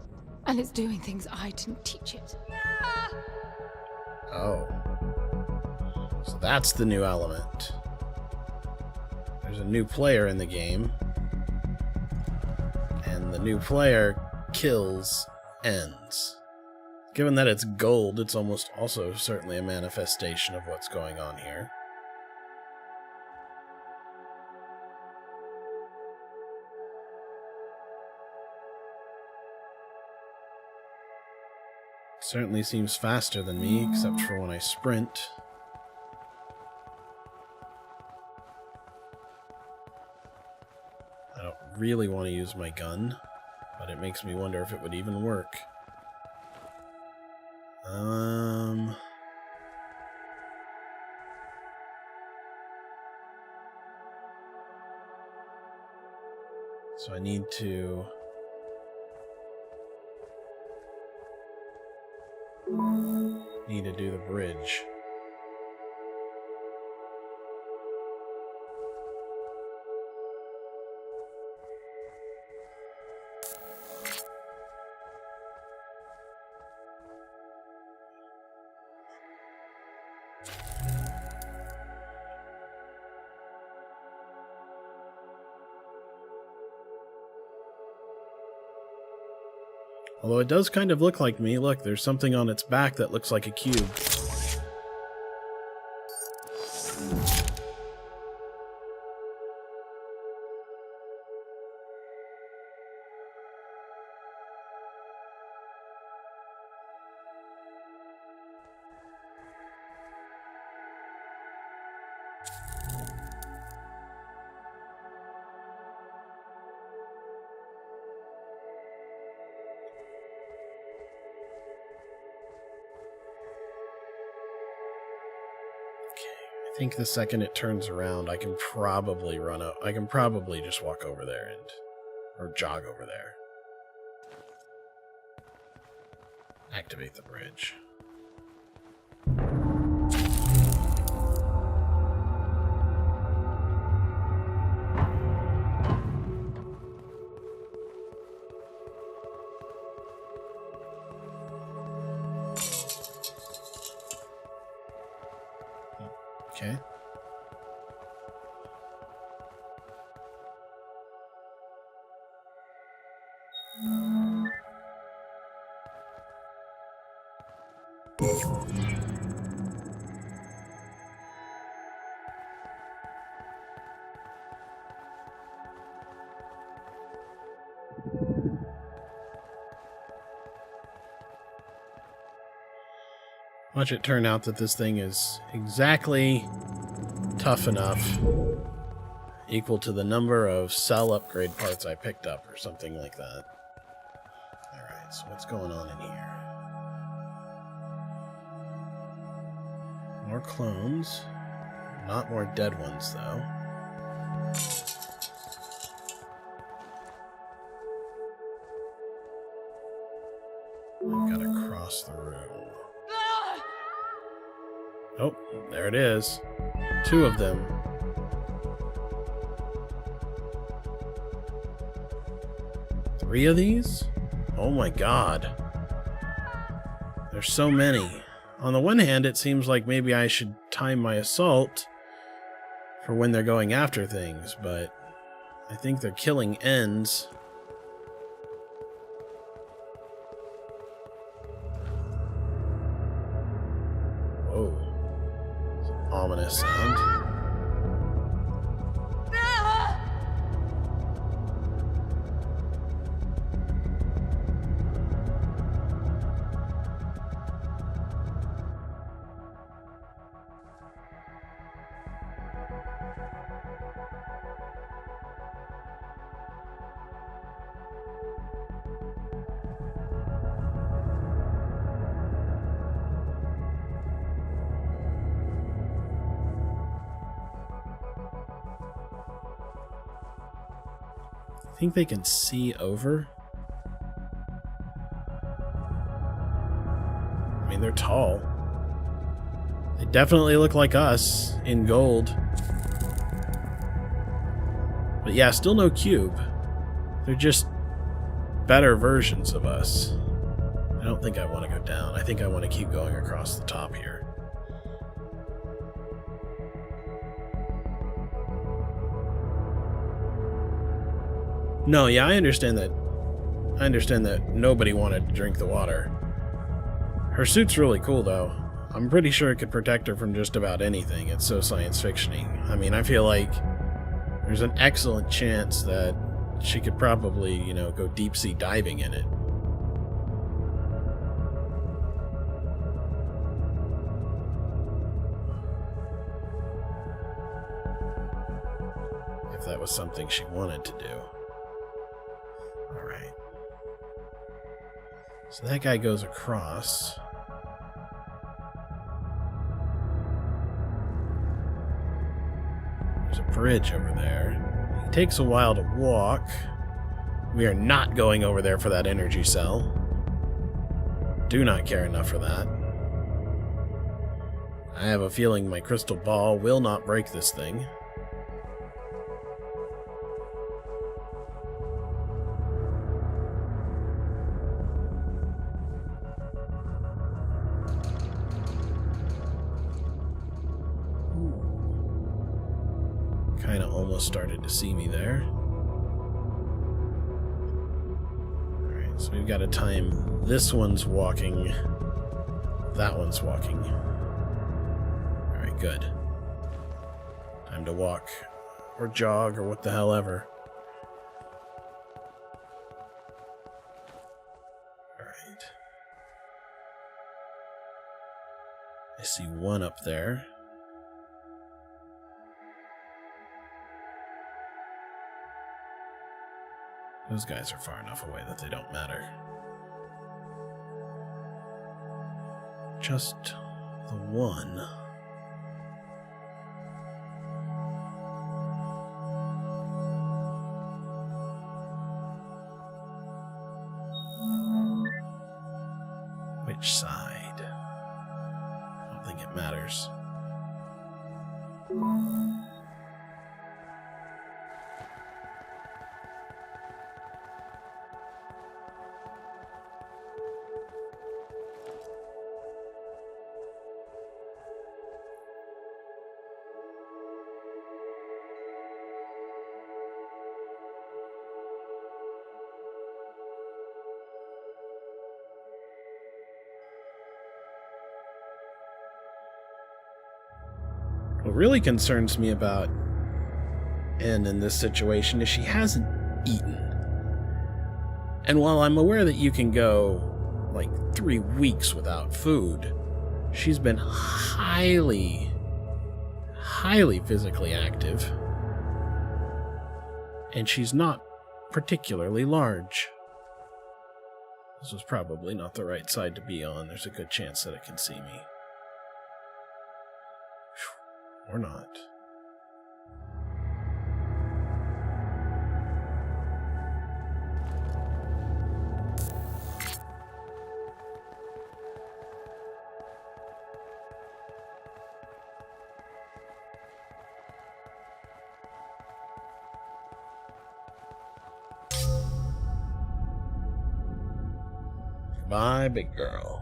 And it's doing things I didn't teach it. Oh. So that's the new element. There's a new player in the game. And the new player kills ends. Given that it's gold, it's almost also certainly a manifestation of what's going on here. Certainly seems faster than me, except for when I sprint. I don't really want to use my gun, but it makes me wonder if it would even work. So I need to... do the bridge. Although it does kind of look like me. Look, there's something on its back that looks like a cube. I think the second it turns around, I can probably run out. I can probably just walk over there or jog over there. Activate the bridge. Okay. Watch it turn out that this thing is exactly tough enough, equal to the number of cell upgrade parts I picked up, or something like that. Alright, so what's going on in here? More clones. Not more dead ones, though. I've got to cross the room. Oh, there it is. 2 of them. Three of these? Oh my god. There's so many. On the one hand, it seems like maybe I should time my assault for when they're going after things, but I think they're killing ends. Whoa. It's an ominous sound. I think they can see over. I mean, they're tall. They definitely look like us in gold. But yeah, still no cube. They're just better versions of us. I don't think I want to go down. I think I want to keep going across the top here. No, yeah, I understand that. I understand that nobody wanted to drink the water. Her suit's really cool, though. I'm pretty sure it could protect her from just about anything. It's so science fiction-y. I mean, I feel like there's an excellent chance that she could probably, you know, go deep-sea diving in it. If that was something she wanted to do. Alright. So that guy goes across. There's a bridge over there. It takes a while to walk. We are not going over there for that energy cell. Do not care enough for that. I have a feeling my crystal ball will not break this thing. Kind of almost started to see me there. Alright, so we've got to time this one's walking, that one's walking. Alright, good. Time to walk, or jog, or what the hell ever. Alright. I see one up there. Those guys are far enough away that they don't matter. Just the one. Which side? I don't think it matters. What really concerns me about Anne in this situation is she hasn't eaten. And while I'm aware that you can go like 3 weeks without food, she's been highly physically active. And she's not particularly large. This was probably not the right side to be on. There's a good chance that it can see me. Or not. Bye, big girl.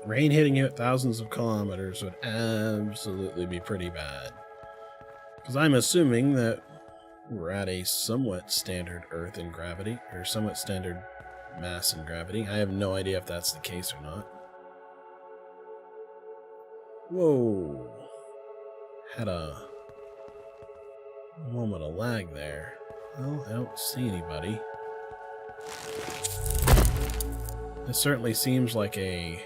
Rain hitting you at thousands of kilometers would absolutely be pretty bad. Because I'm assuming that we're at a somewhat standard Earth in gravity, or somewhat standard mass in gravity. I have no idea if that's the case or not. Whoa. Had a moment of lag there. Well, I don't see anybody. This certainly seems like a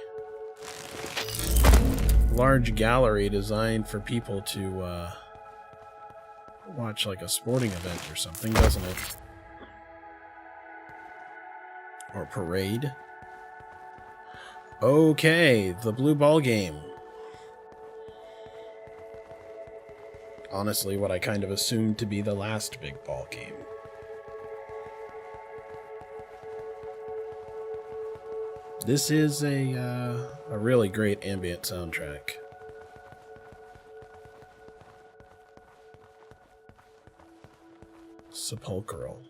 large gallery designed for people to watch like a sporting event or something, doesn't it? Or parade. Okay, the blue ball game. Honestly, what I kind of assumed to be the last big ball game. This is a really great ambient soundtrack. Sepulchral.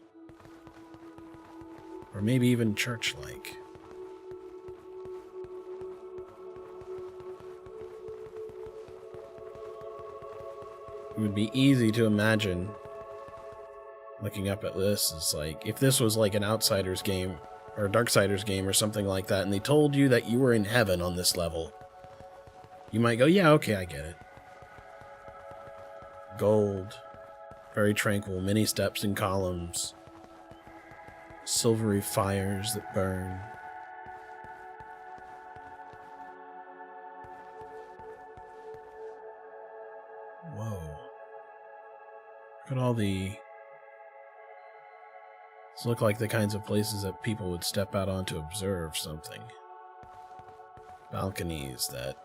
Or maybe even church-like. It would be easy to imagine, looking up at this, is like, if this was like an Outsiders game, or a Darksiders game or something like that, and they told you that you were in heaven on this level, you might go, yeah, okay, I get it. Gold, very tranquil, many steps and columns, silvery fires that burn. Whoa. Look at all the... These look like the kinds of places that people would step out on to observe something. Balconies that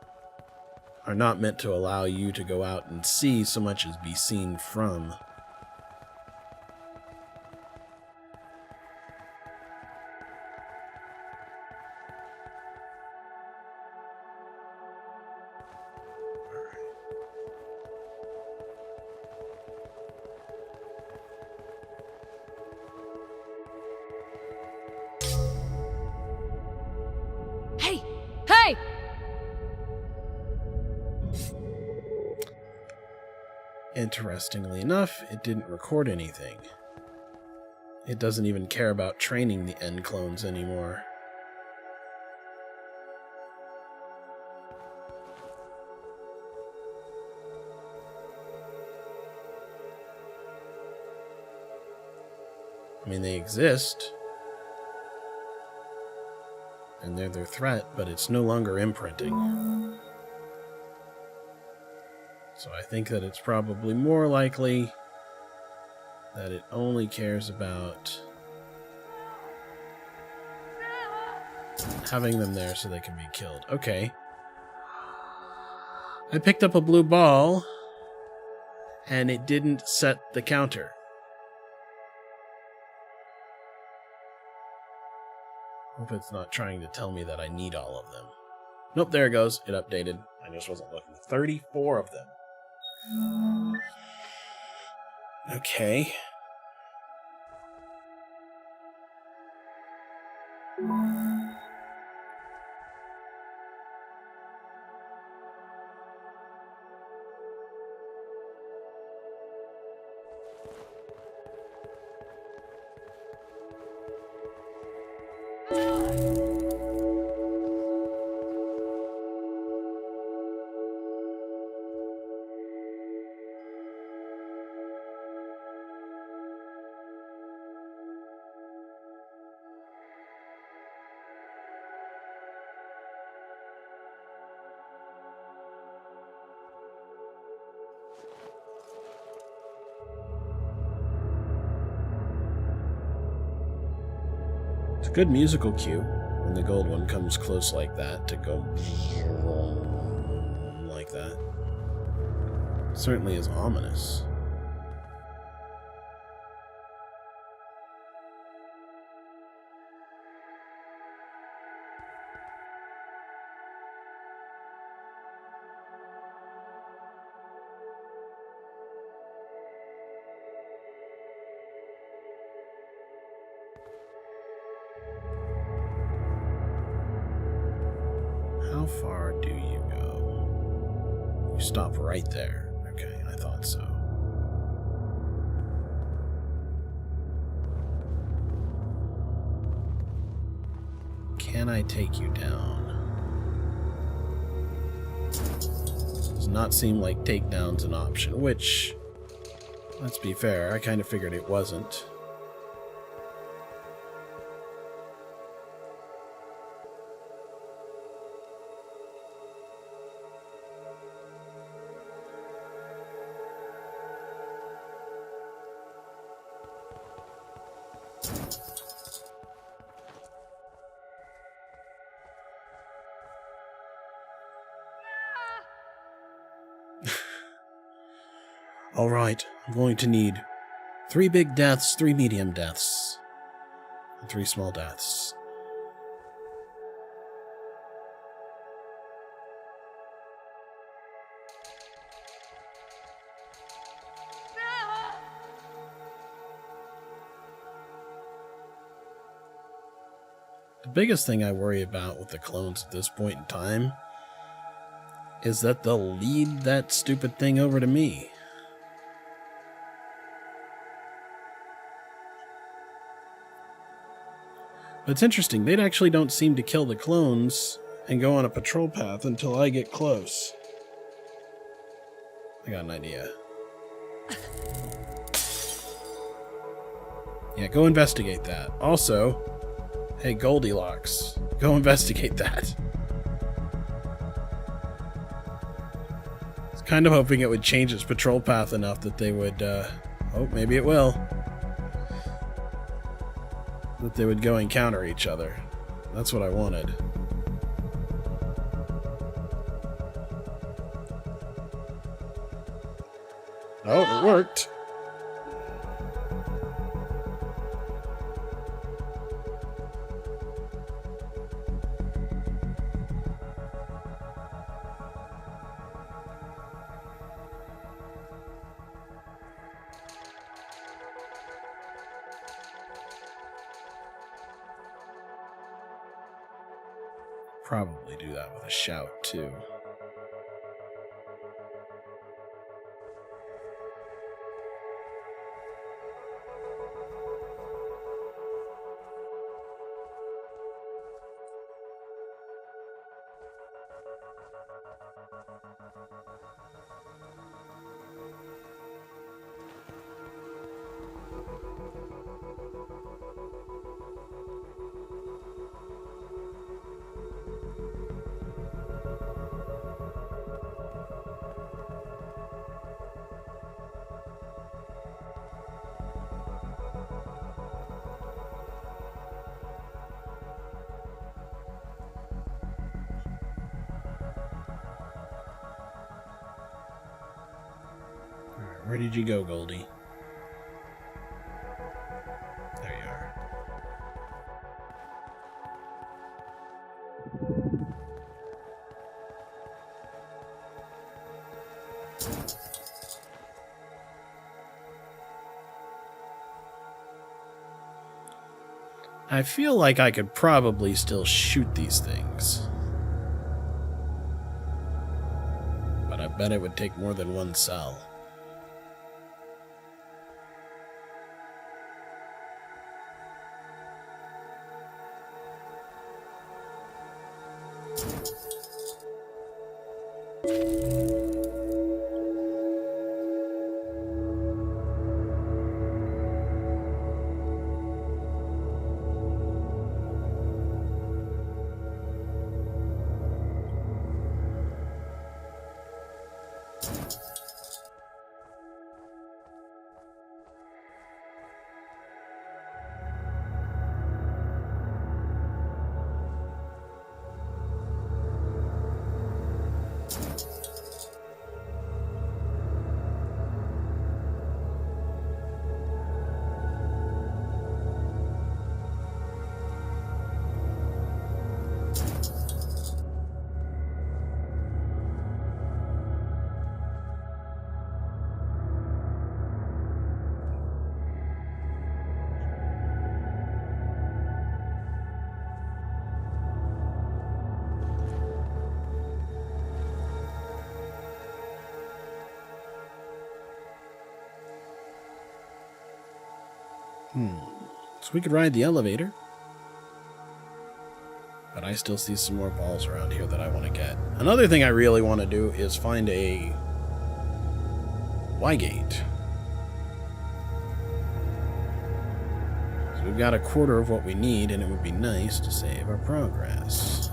are not meant to allow you to go out and see so much as be seen from. Hey! Interestingly enough, it didn't record anything. It doesn't even care about training the end clones anymore. I mean, they exist, and they're their threat, but it's no longer imprinting. So I think that it's probably more likely that it only cares about having them there so they can be killed. Okay. I picked up a blue ball, and it didn't set the counter. Hope it's not trying to tell me that I need all of them. Nope, there it goes. It updated. I just wasn't looking. 34 of them. Okay. It's a good musical cue when the gold one comes close like that to go like that. Certainly is ominous. How far do you go? You stop right there. Okay, I thought so. Can I take you down? Does not seem like takedown's an option, which, let's be fair, I kind of figured it wasn't. Alright, I'm going to need 3 big deaths, 3 medium deaths, and 3 small deaths. The biggest thing I worry about with the clones at this point in time is that they'll lead that stupid thing over to me. But it's interesting, they actually don't seem to kill the clones and go on a patrol path until I get close. I got an idea. Yeah, go investigate that. Also, hey, Goldilocks, go investigate that. I was kind of hoping it would change its patrol path enough that they would, oh, maybe it will. That they would go encounter each other. That's what I wanted. Oh, it worked. Probably do that with a shout, too. Where did you go, Goldie? There you are. I feel like I could probably still shoot these things. But I bet it would take more than one cell. So we could ride the elevator. But I still see some more balls around here that I want to get. Another thing I really want to do is find a Y-gate. So we've got a quarter of what we need, and it would be nice to save our progress.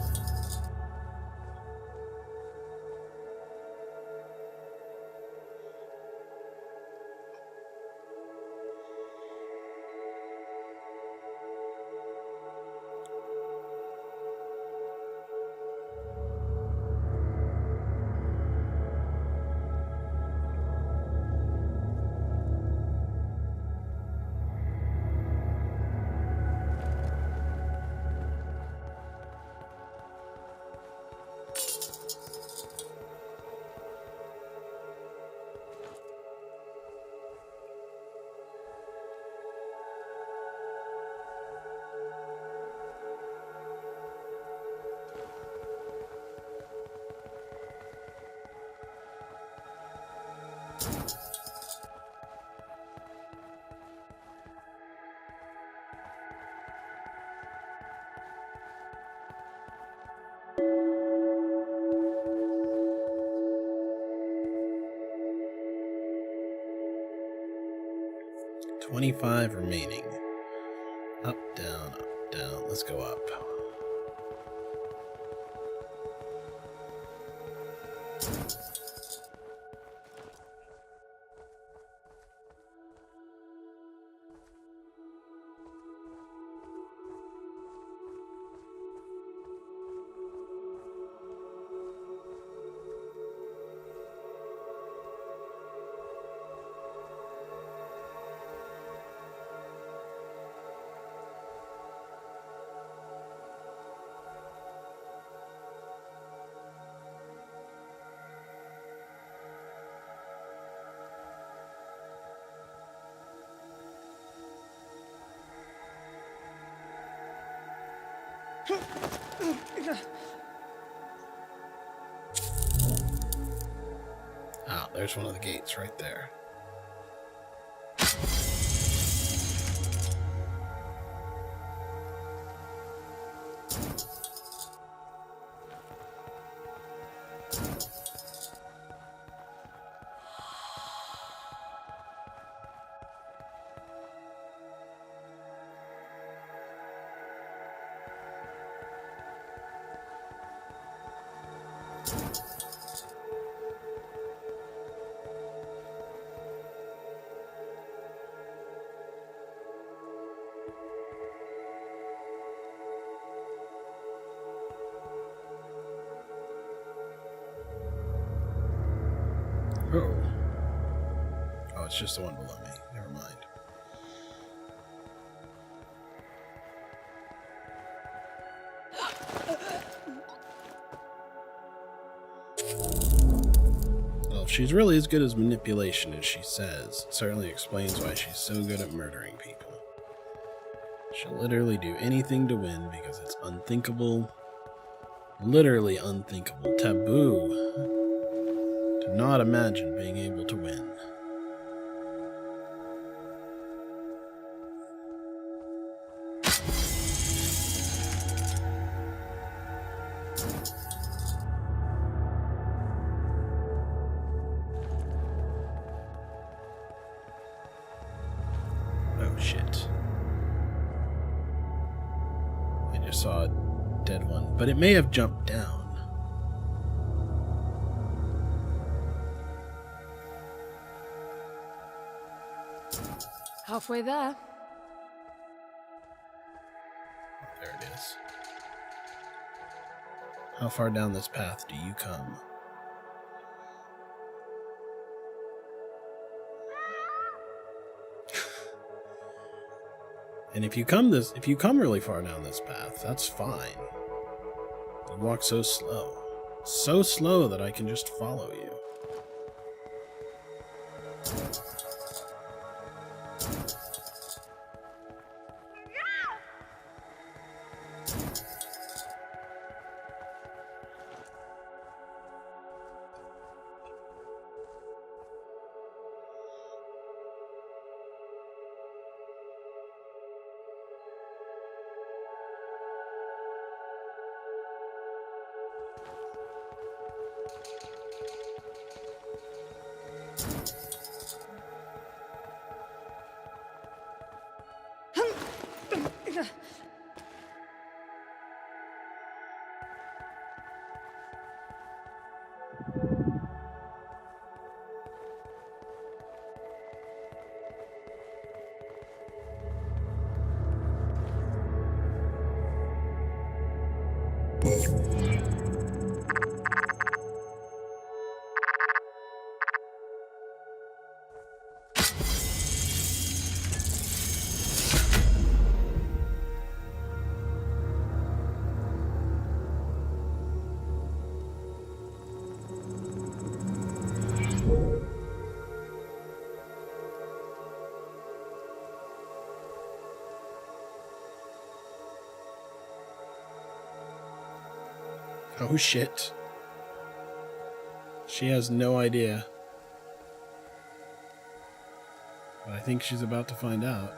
$25 remaining. Up, down, up, down. Let's go up. Ah, there's one of the gates right there. Oh. Oh, it's just the one below me. Never mind. Well, if she's really as good as manipulation as she says, it certainly explains why she's so good at murdering people. She'll literally do anything to win because it's unthinkable. Literally unthinkable. Taboo. To not imagine being able to win. Oh shit. I just saw a dead one, but it may have jumped down. Halfway there. There it is. How far down this path do you come? And if you come really far down this path, that's fine. You walk so slow. So slow that I can just follow you. Oh shit. She has no idea. But I think she's about to find out.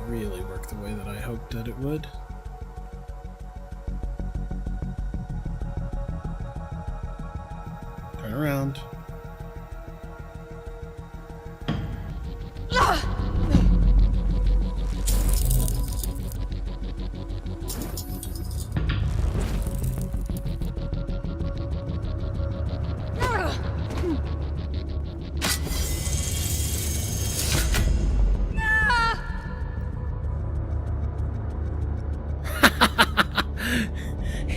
Really work the way that I hoped that it would. Turn around.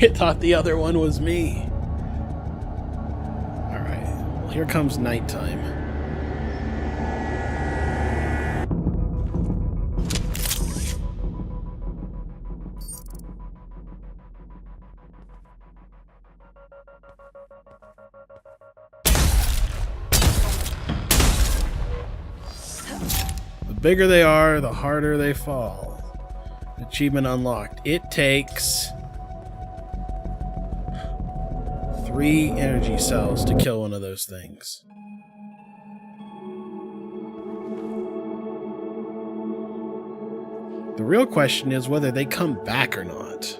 It thought the other one was me. Alright, well, here comes nighttime. The bigger they are, the harder they fall. Achievement unlocked. It takes 3 energy cells to kill one of those things. The real question is whether they come back or not.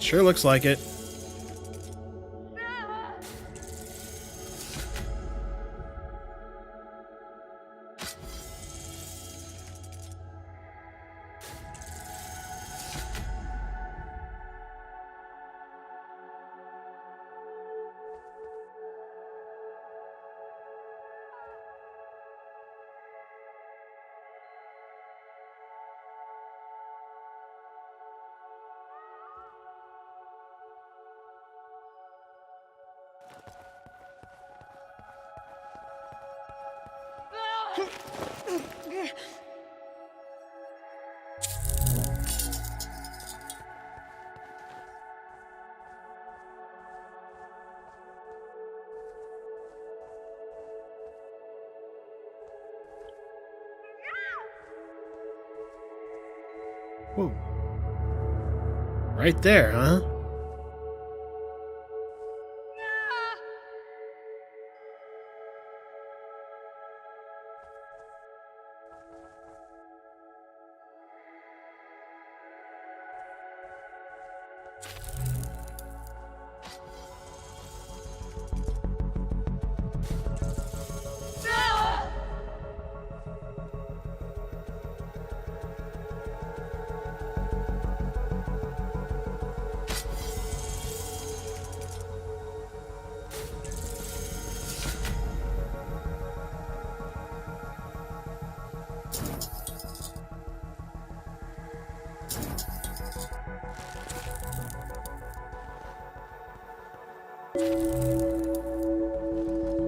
Sure looks like it. Whoa. Right there, huh?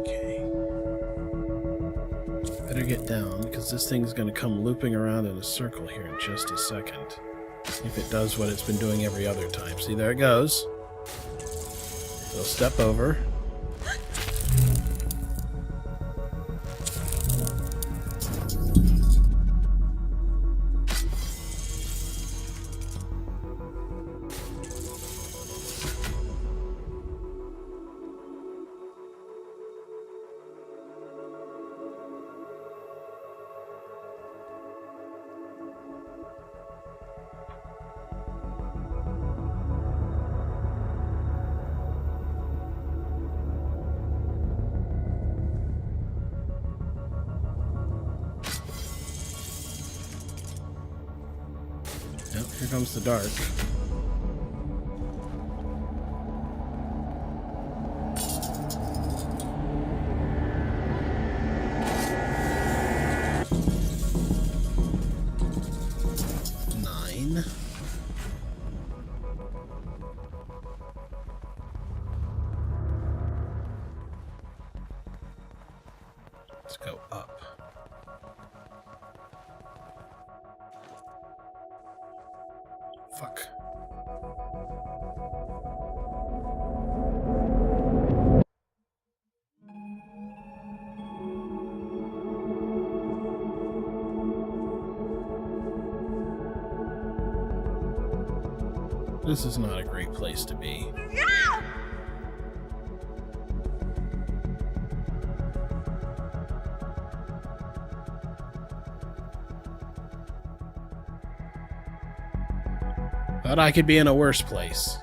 Okay. Better get down, because this thing's going to come looping around in a circle here in just a second. If it does what it's been doing every other time. See, there it goes. So step over. Yep, here comes the dark. Nine. Let's go up. Fuck. This is not a great place to be. But I could be in a worse place.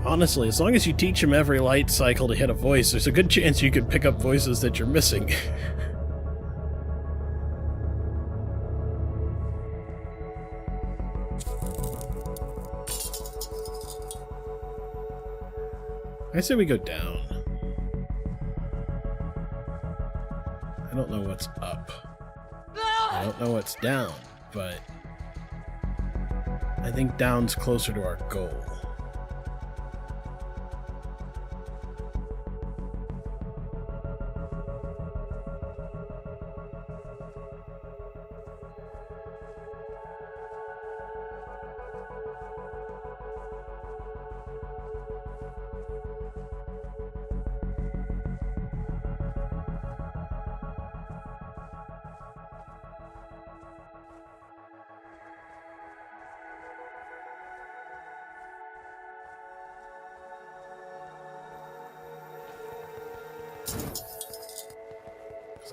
Honestly, as long as you teach him every light cycle to hit a voice, there's a good chance you could pick up voices that you're missing. I say we go down. I don't know what's up. I don't know what's down, but I think down's closer to our goal.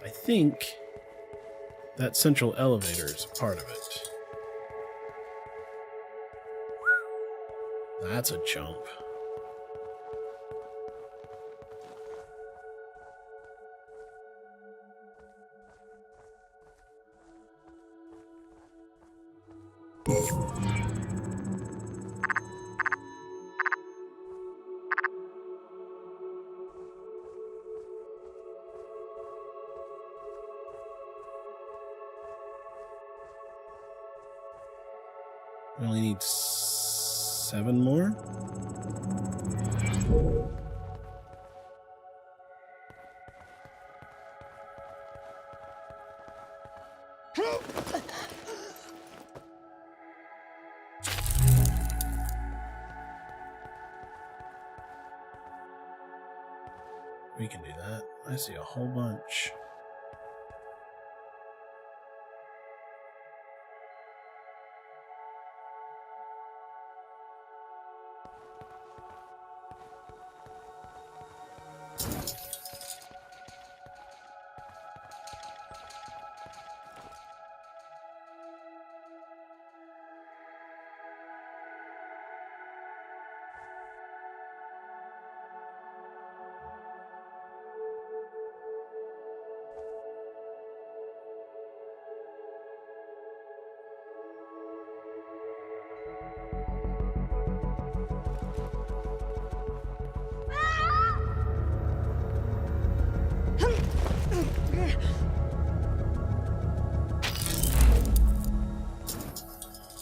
I think that central elevator is a part of it. That's a jump. We only need 7 more. We can do that. I see a whole bunch.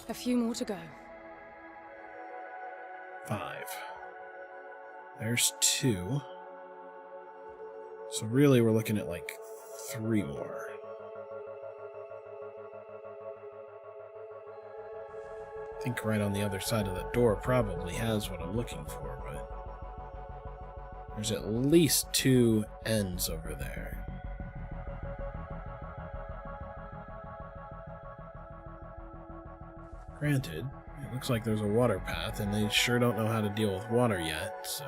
A few more to go. 5. There's 2. So really we're looking at like 3 more. I think right on the other side of that door probably has what I'm looking for, but there's at least 2 ends over there. Granted, it looks like there's a water path, and they sure don't know how to deal with water yet, so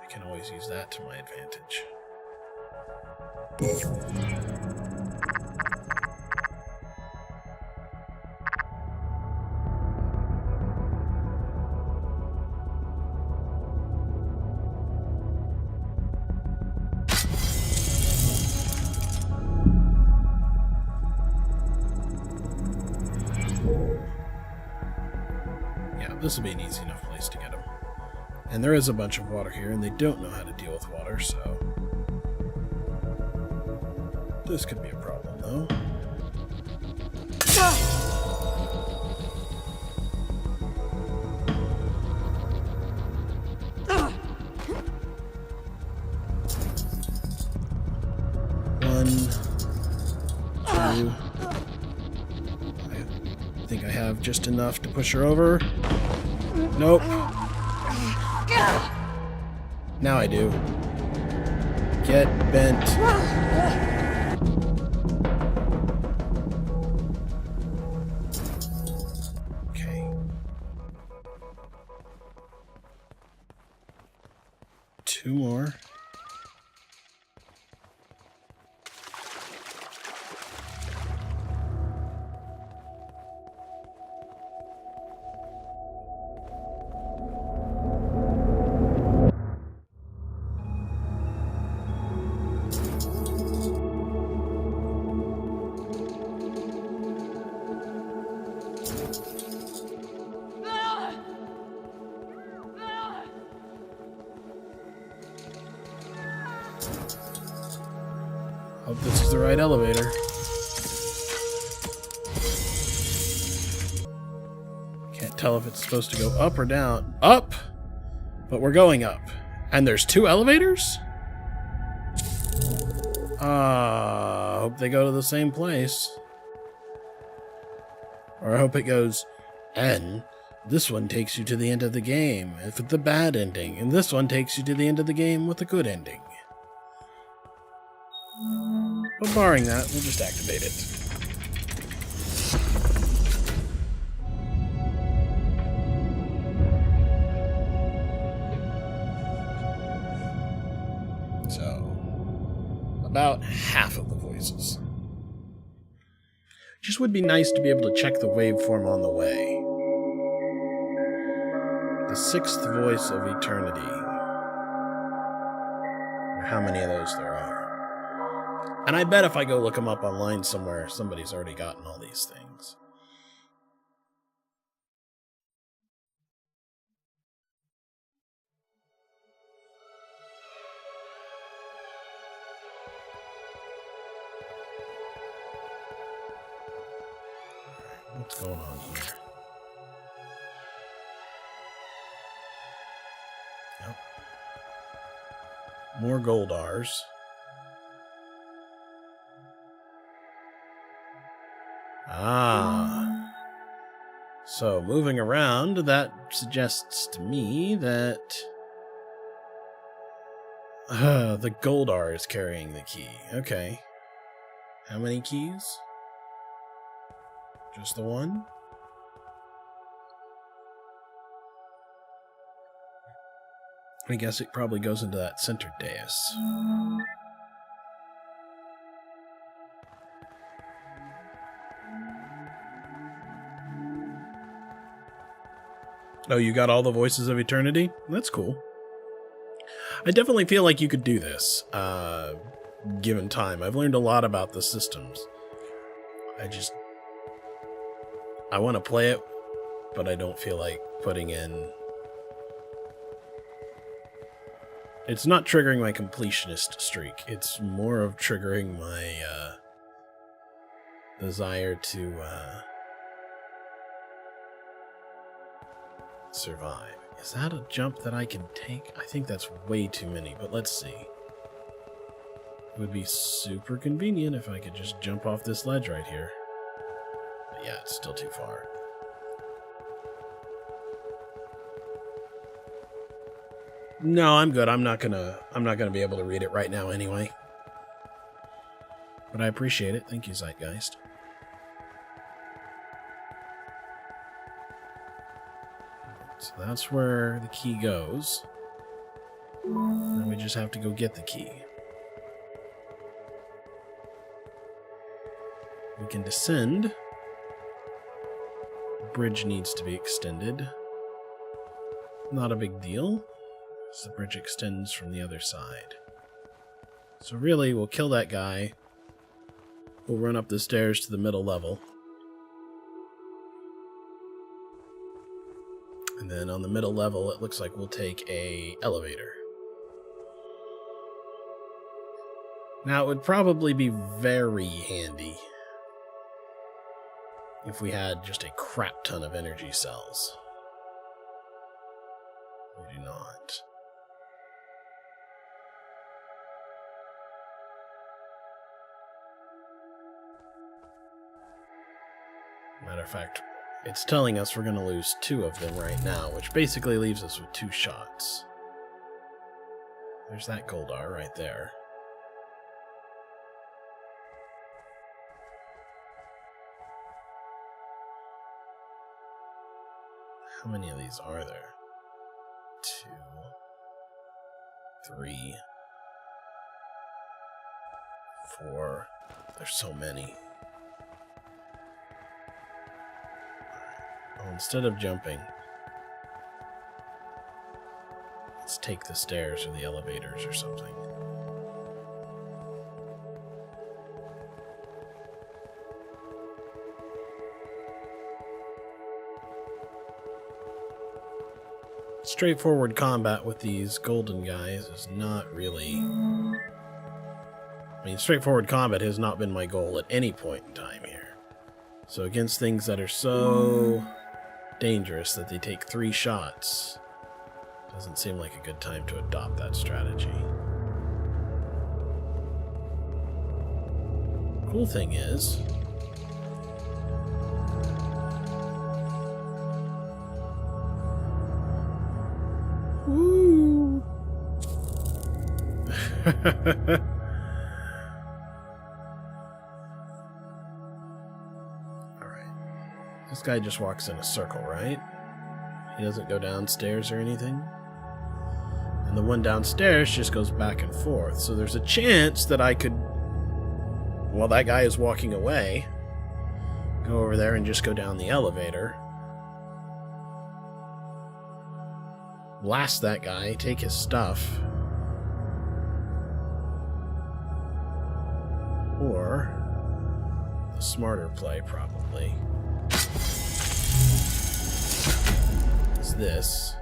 I can always use that to my advantage. This will be an easy enough place to get them. And there is a bunch of water here, and they don't know how to deal with water, so this could be a problem, though. I think I have just enough to push her over. Nope. Now I do. Get bent. Okay. 2 more. Hope this is the right elevator. Can't tell if it's supposed to go up or down. Up! But we're going up. And there's 2 elevators? Hope they go to the same place. Or I hope it goes, and this one takes you to the end of the game with the bad ending, and this one takes you to the end of the game with a good ending. But barring that, we'll just activate it. So, about half of the voices. Just would be nice to be able to check the waveform on the way. The 6th voice of eternity. Or how many of those there are. And I bet if I go look them up online somewhere, somebody's already gotten all these things. What's going on here? Yep. More Goldars. Ah. So, moving around, that suggests to me that the Goldar is carrying the key. Okay. How many keys? Just the one? I guess it probably goes into that center dais. Oh, you got all the Voices of Eternity? That's cool. I definitely feel like you could do this, given time. I've learned a lot about the systems. I want to play it, but I don't feel like putting in... It's not triggering my completionist streak. It's more of triggering my desire to survive. Is that a jump that I can take? I think that's way too many, but let's see. It would be super convenient if I could just jump off this ledge right here. But yeah, it's still too far. No, I'm good. I'm not gonna be able to read it right now anyway. But I appreciate it. Thank you, Zeitgeist. So that's where the key goes. Then we just have to go get the key. We can descend. The bridge needs to be extended. Not a big deal. The bridge extends from the other side. So really, we'll kill that guy. We'll run up the stairs to the middle level. And then on the middle level, it looks like we'll take a elevator. Now, it would probably be very handy if we had just a crap ton of energy cells. We do not. Matter of fact, it's telling us we're going to lose 2 of them right now, which basically leaves us with 2 shots. There's that Goldar right there. How many of these are there? 2, 3, 4. There's so many. Oh, instead of jumping, let's take the stairs or the elevators or something. Straightforward combat with these golden guys is not really... I mean, straightforward combat has not been my goal at any point in time here. So against things that are so dangerous that they take 3 shots, doesn't seem like a good time to adopt that strategy. Cool thing is, woo! This guy just walks in a circle, right? He doesn't go downstairs or anything. And the one downstairs just goes back and forth. So there's a chance that I could, while that guy is walking away, go over there and just go down the elevator. Blast that guy, take his stuff. Or the smarter play, probably, is this.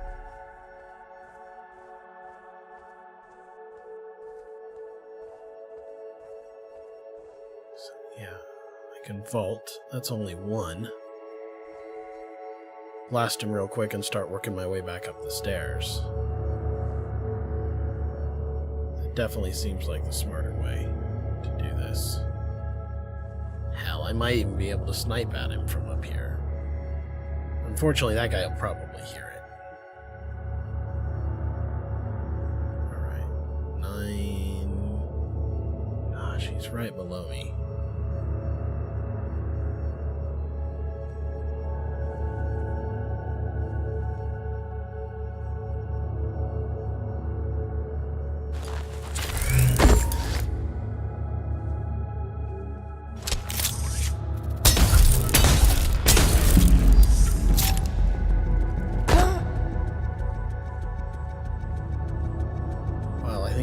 So, yeah, I can vault. That's only one. Blast him real quick and start working my way back up the stairs. It definitely seems like the smarter way to do this. Hell, I might even be able to snipe at him from up here. Unfortunately, that guy will probably hear it. Alright. 9. Gosh, he's right below me.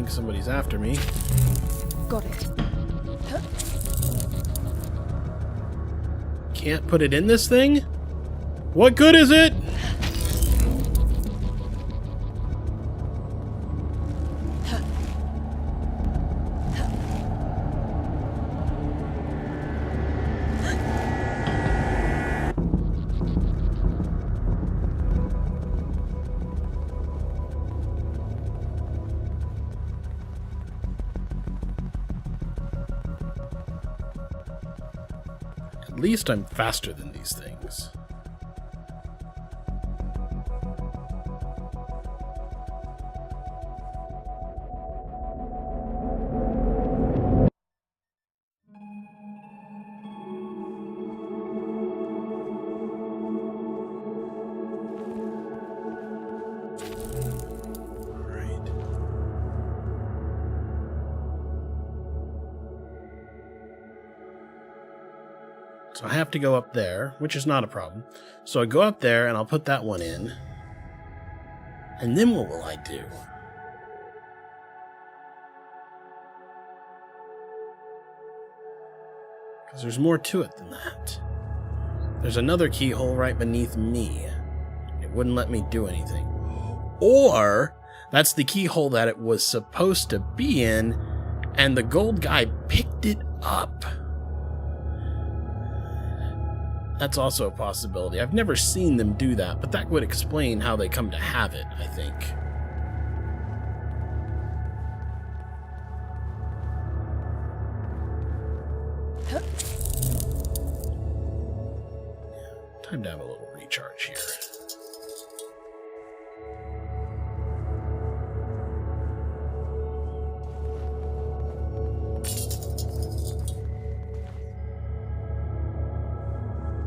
Somebody's after me. Got it. Can't put it in this thing? What good is it? At least I'm faster than these things. So I have to go up there, which is not a problem. So I go up there, and I'll put that one in. And then what will I do? Because there's more to it than that. There's another keyhole right beneath me. It wouldn't let me do anything. Or, that's the keyhole that it was supposed to be in, and the gold guy picked it up. That's also a possibility. I've never seen them do that, but that would explain how they come to have it, I think. Time to have a little recharge here.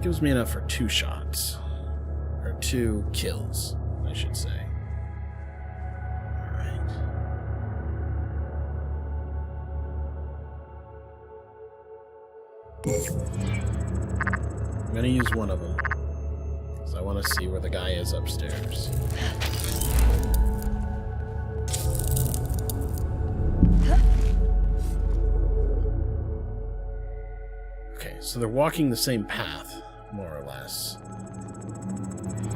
Gives me enough for 2 shots. Or 2 kills, I should say. Alright. I'm gonna use one of them. Because I want to see where the guy is upstairs. Okay, so they're walking the same path, more or less.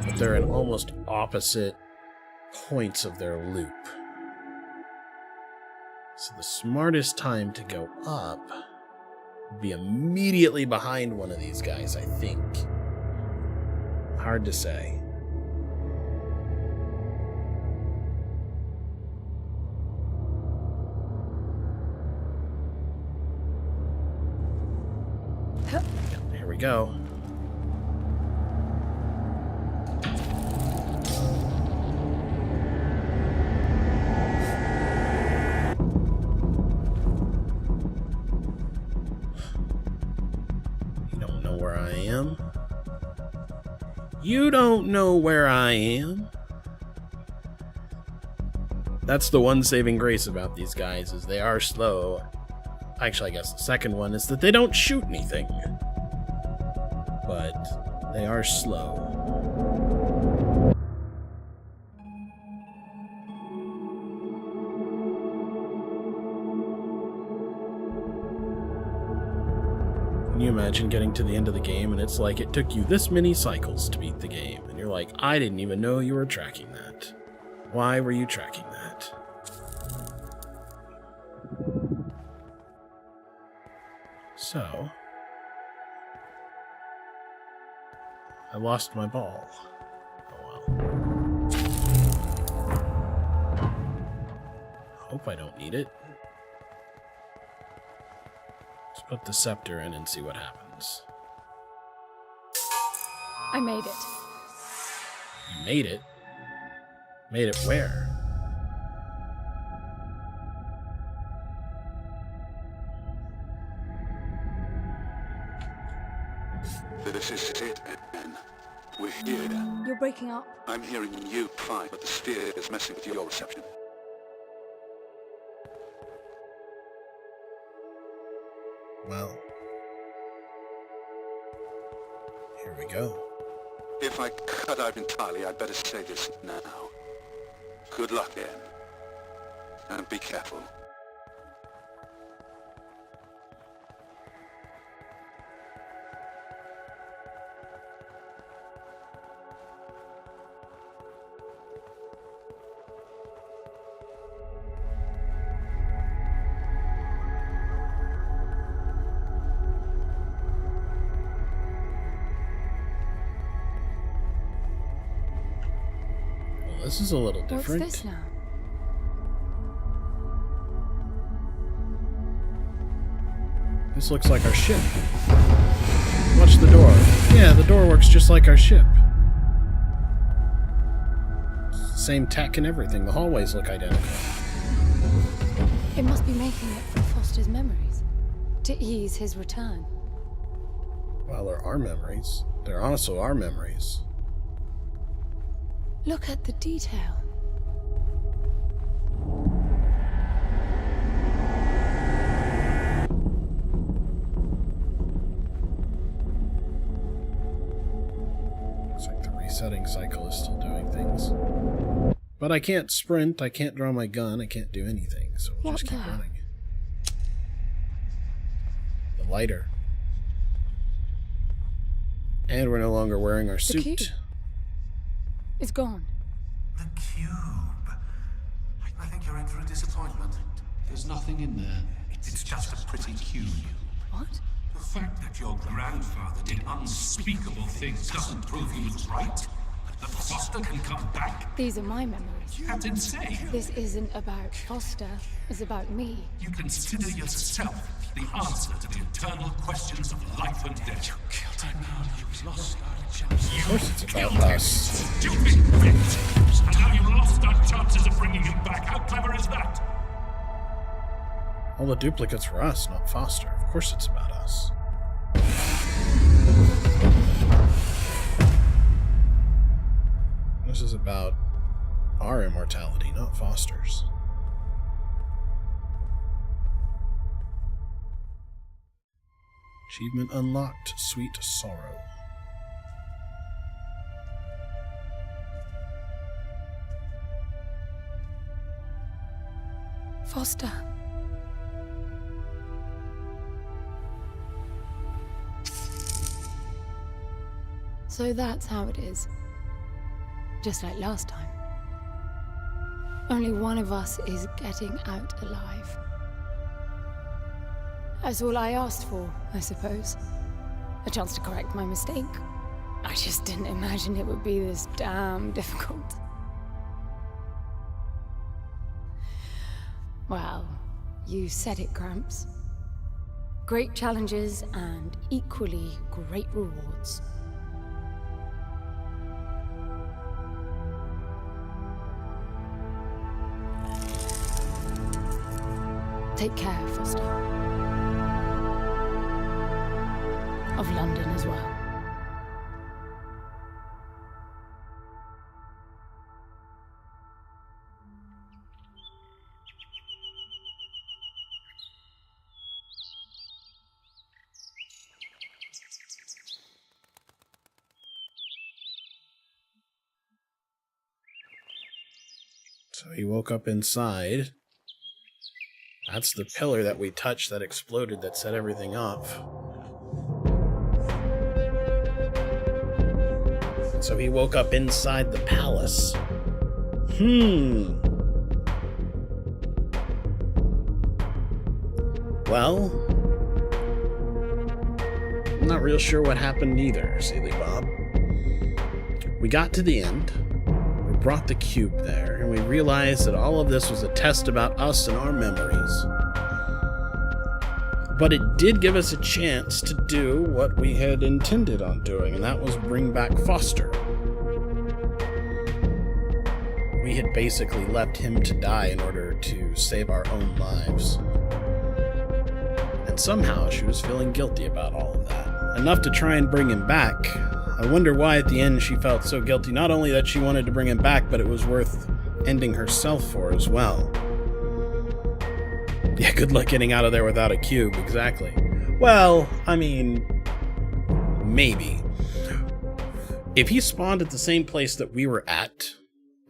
But they're in almost opposite points of their loop. So the smartest time to go up would be immediately behind one of these guys, I think. Hard to say. Here we go. You don't know where I am. You don't know where I am. That's the one saving grace about these guys, is they are slow. Actually, I guess the second one is that they don't shoot anything. But they are slow. imagine getting to the end of the game and it's like it took you this many cycles to beat the game. And you're like, I didn't even know you were tracking that. Why were you tracking that? So, I lost my ball. Oh well. Hope I don't need it. Let's put the scepter in and see what happens. I made it. You made it? Made it where? This is it, Anne. We're here. You're breaking up. I'm hearing you fine, but the sphere is messing with your reception. Well, here we go. If I cut out entirely, I'd better say this now. Good luck, Anne. And be careful. This is a little different. What's this now? This looks like our ship. Watch the door. Yeah, the door works just like our ship. Same tech and everything. The hallways look identical. It must be making it from Foster's memories to ease his return. Well, there are memories. There also are memories. Look at the detail. Looks like the resetting cycle is still doing things. But I can't sprint, I can't draw my gun, I can't do anything, so we'll just keep running. The lighter. And we're no longer wearing our suit. Cube. It's gone. The cube. I think you're in for a disappointment. There's nothing in there. It's just a pretty cube. What? The fact that your grandfather did unspeakable things doesn't prove he was right. That Foster can come back. These are my memories. That's insane. This isn't about Foster. It's about me. You consider yourself the answer to the eternal questions of life and death. You killed him. You lost our chance. Of course it's about us. Stupid bitch. And now you lost our chances of bringing him back. How clever is that? All the duplicates were us, not Foster. Of course it's about us. This is about our immortality, not Foster's. Achievement unlocked, Sweet Sorrow. Foster. So that's how it is. Just like last time. Only one of us is getting out alive. That's all I asked for, I suppose. A chance to correct my mistake. I just didn't imagine it would be this damn difficult. Well, you said it, Gramps. Great challenges and equally great rewards. Take care, Foster. Of London as well. So he woke up inside. That's the pillar that we touched that exploded that set everything off. So he woke up inside the palace. Well, I'm not real sure what happened either, Sealy Bob. We got to the end, we brought the cube there, and we realized that all of this was a test about us and our memories. But it did give us a chance to do what we had intended on doing, and that was bring back Foster. We had basically left him to die in order to save our own lives. And somehow she was feeling guilty about all of that. Enough to try and bring him back. I wonder why at the end she felt so guilty. Not only that she wanted to bring him back, but it was worth ending herself for as well. Yeah, good luck getting out of there without a cube, exactly. Well, I mean, maybe. If he spawned at the same place that we were at,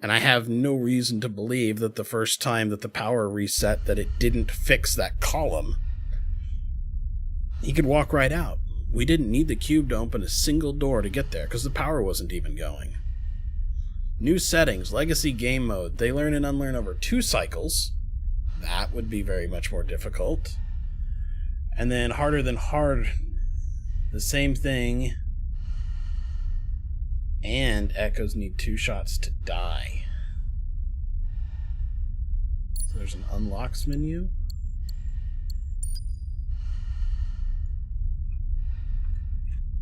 and I have no reason to believe that the first time that the power reset that it didn't fix that column, he could walk right out. We didn't need the cube to open a single door to get there, because the power wasn't even going. New settings, legacy game mode. They learn and unlearn over 2 cycles. That would be very much more difficult. And then harder than hard, the same thing. And echoes need 2 shots to die. So there's an unlocks menu.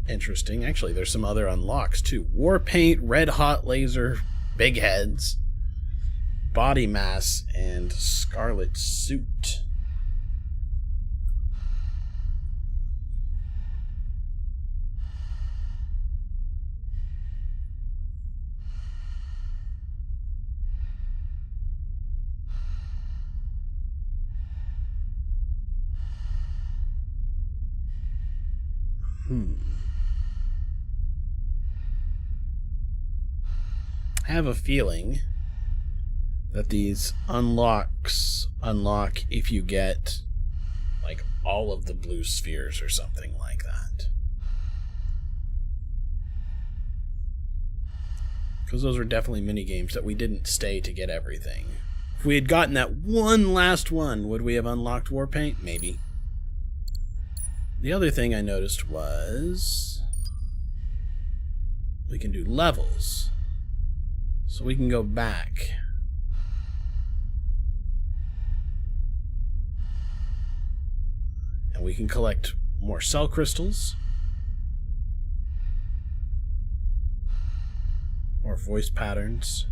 Interesting. Actually, there's some other unlocks too. War paint, red hot laser, big heads, body mass, and scarlet suit. I have a feeling that these unlock if you get like all of the blue spheres or something like that. Because those are definitely mini games that we didn't stay to get everything. If we had gotten that one last one, would we have unlocked Warpaint? Maybe. The other thing I noticed was we can do levels. So we can go back. And we can collect more cell crystals. More voice patterns.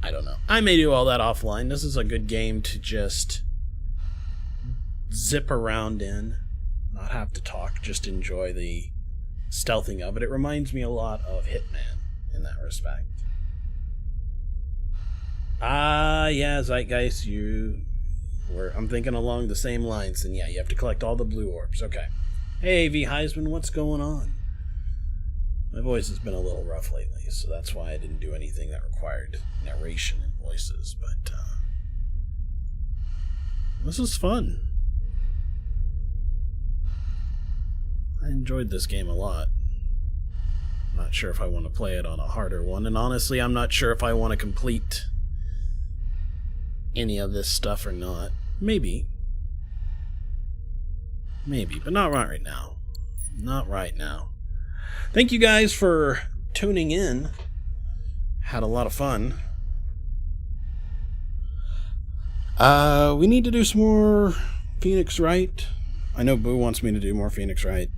I don't know. I may do all that offline. This is a good game to just zip around in. Not have to talk. Just enjoy the stealthing of it. It reminds me a lot of Hitman in that respect. Yeah, Zeitgeist, I'm thinking along the same lines, and yeah, you have to collect all the blue orbs. Okay. Hey, V. Heisman, what's going on? My voice has been a little rough lately, so that's why I didn't do anything that required narration and voices, but this is fun. I enjoyed this game a lot. I'm not sure if I want to play it on a harder one, and honestly, I'm not sure if I want to complete any of this stuff or not. Maybe, but not right now. Not right now. Thank you guys for tuning in. Had a lot of fun. We need to do some more Phoenix Wright. I know Boo wants me to do more Phoenix Wright.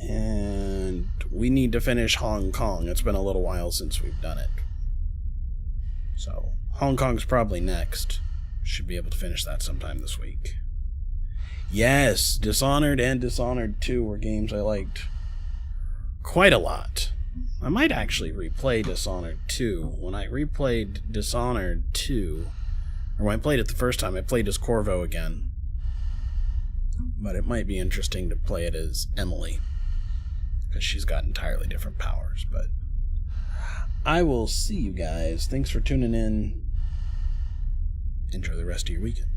And we need to finish Hong Kong. It's been a little while since we've done it. So, Hong Kong's probably next. Should be able to finish that sometime this week. Yes, Dishonored and Dishonored 2 were games I liked quite a lot. I might actually replay Dishonored 2. When I replayed Dishonored 2, or when I played it the first time, I played as Corvo again. But it might be interesting to play it as Emily, because she's got entirely different powers. But I will see you guys. Thanks for tuning in. Enjoy the rest of your weekend.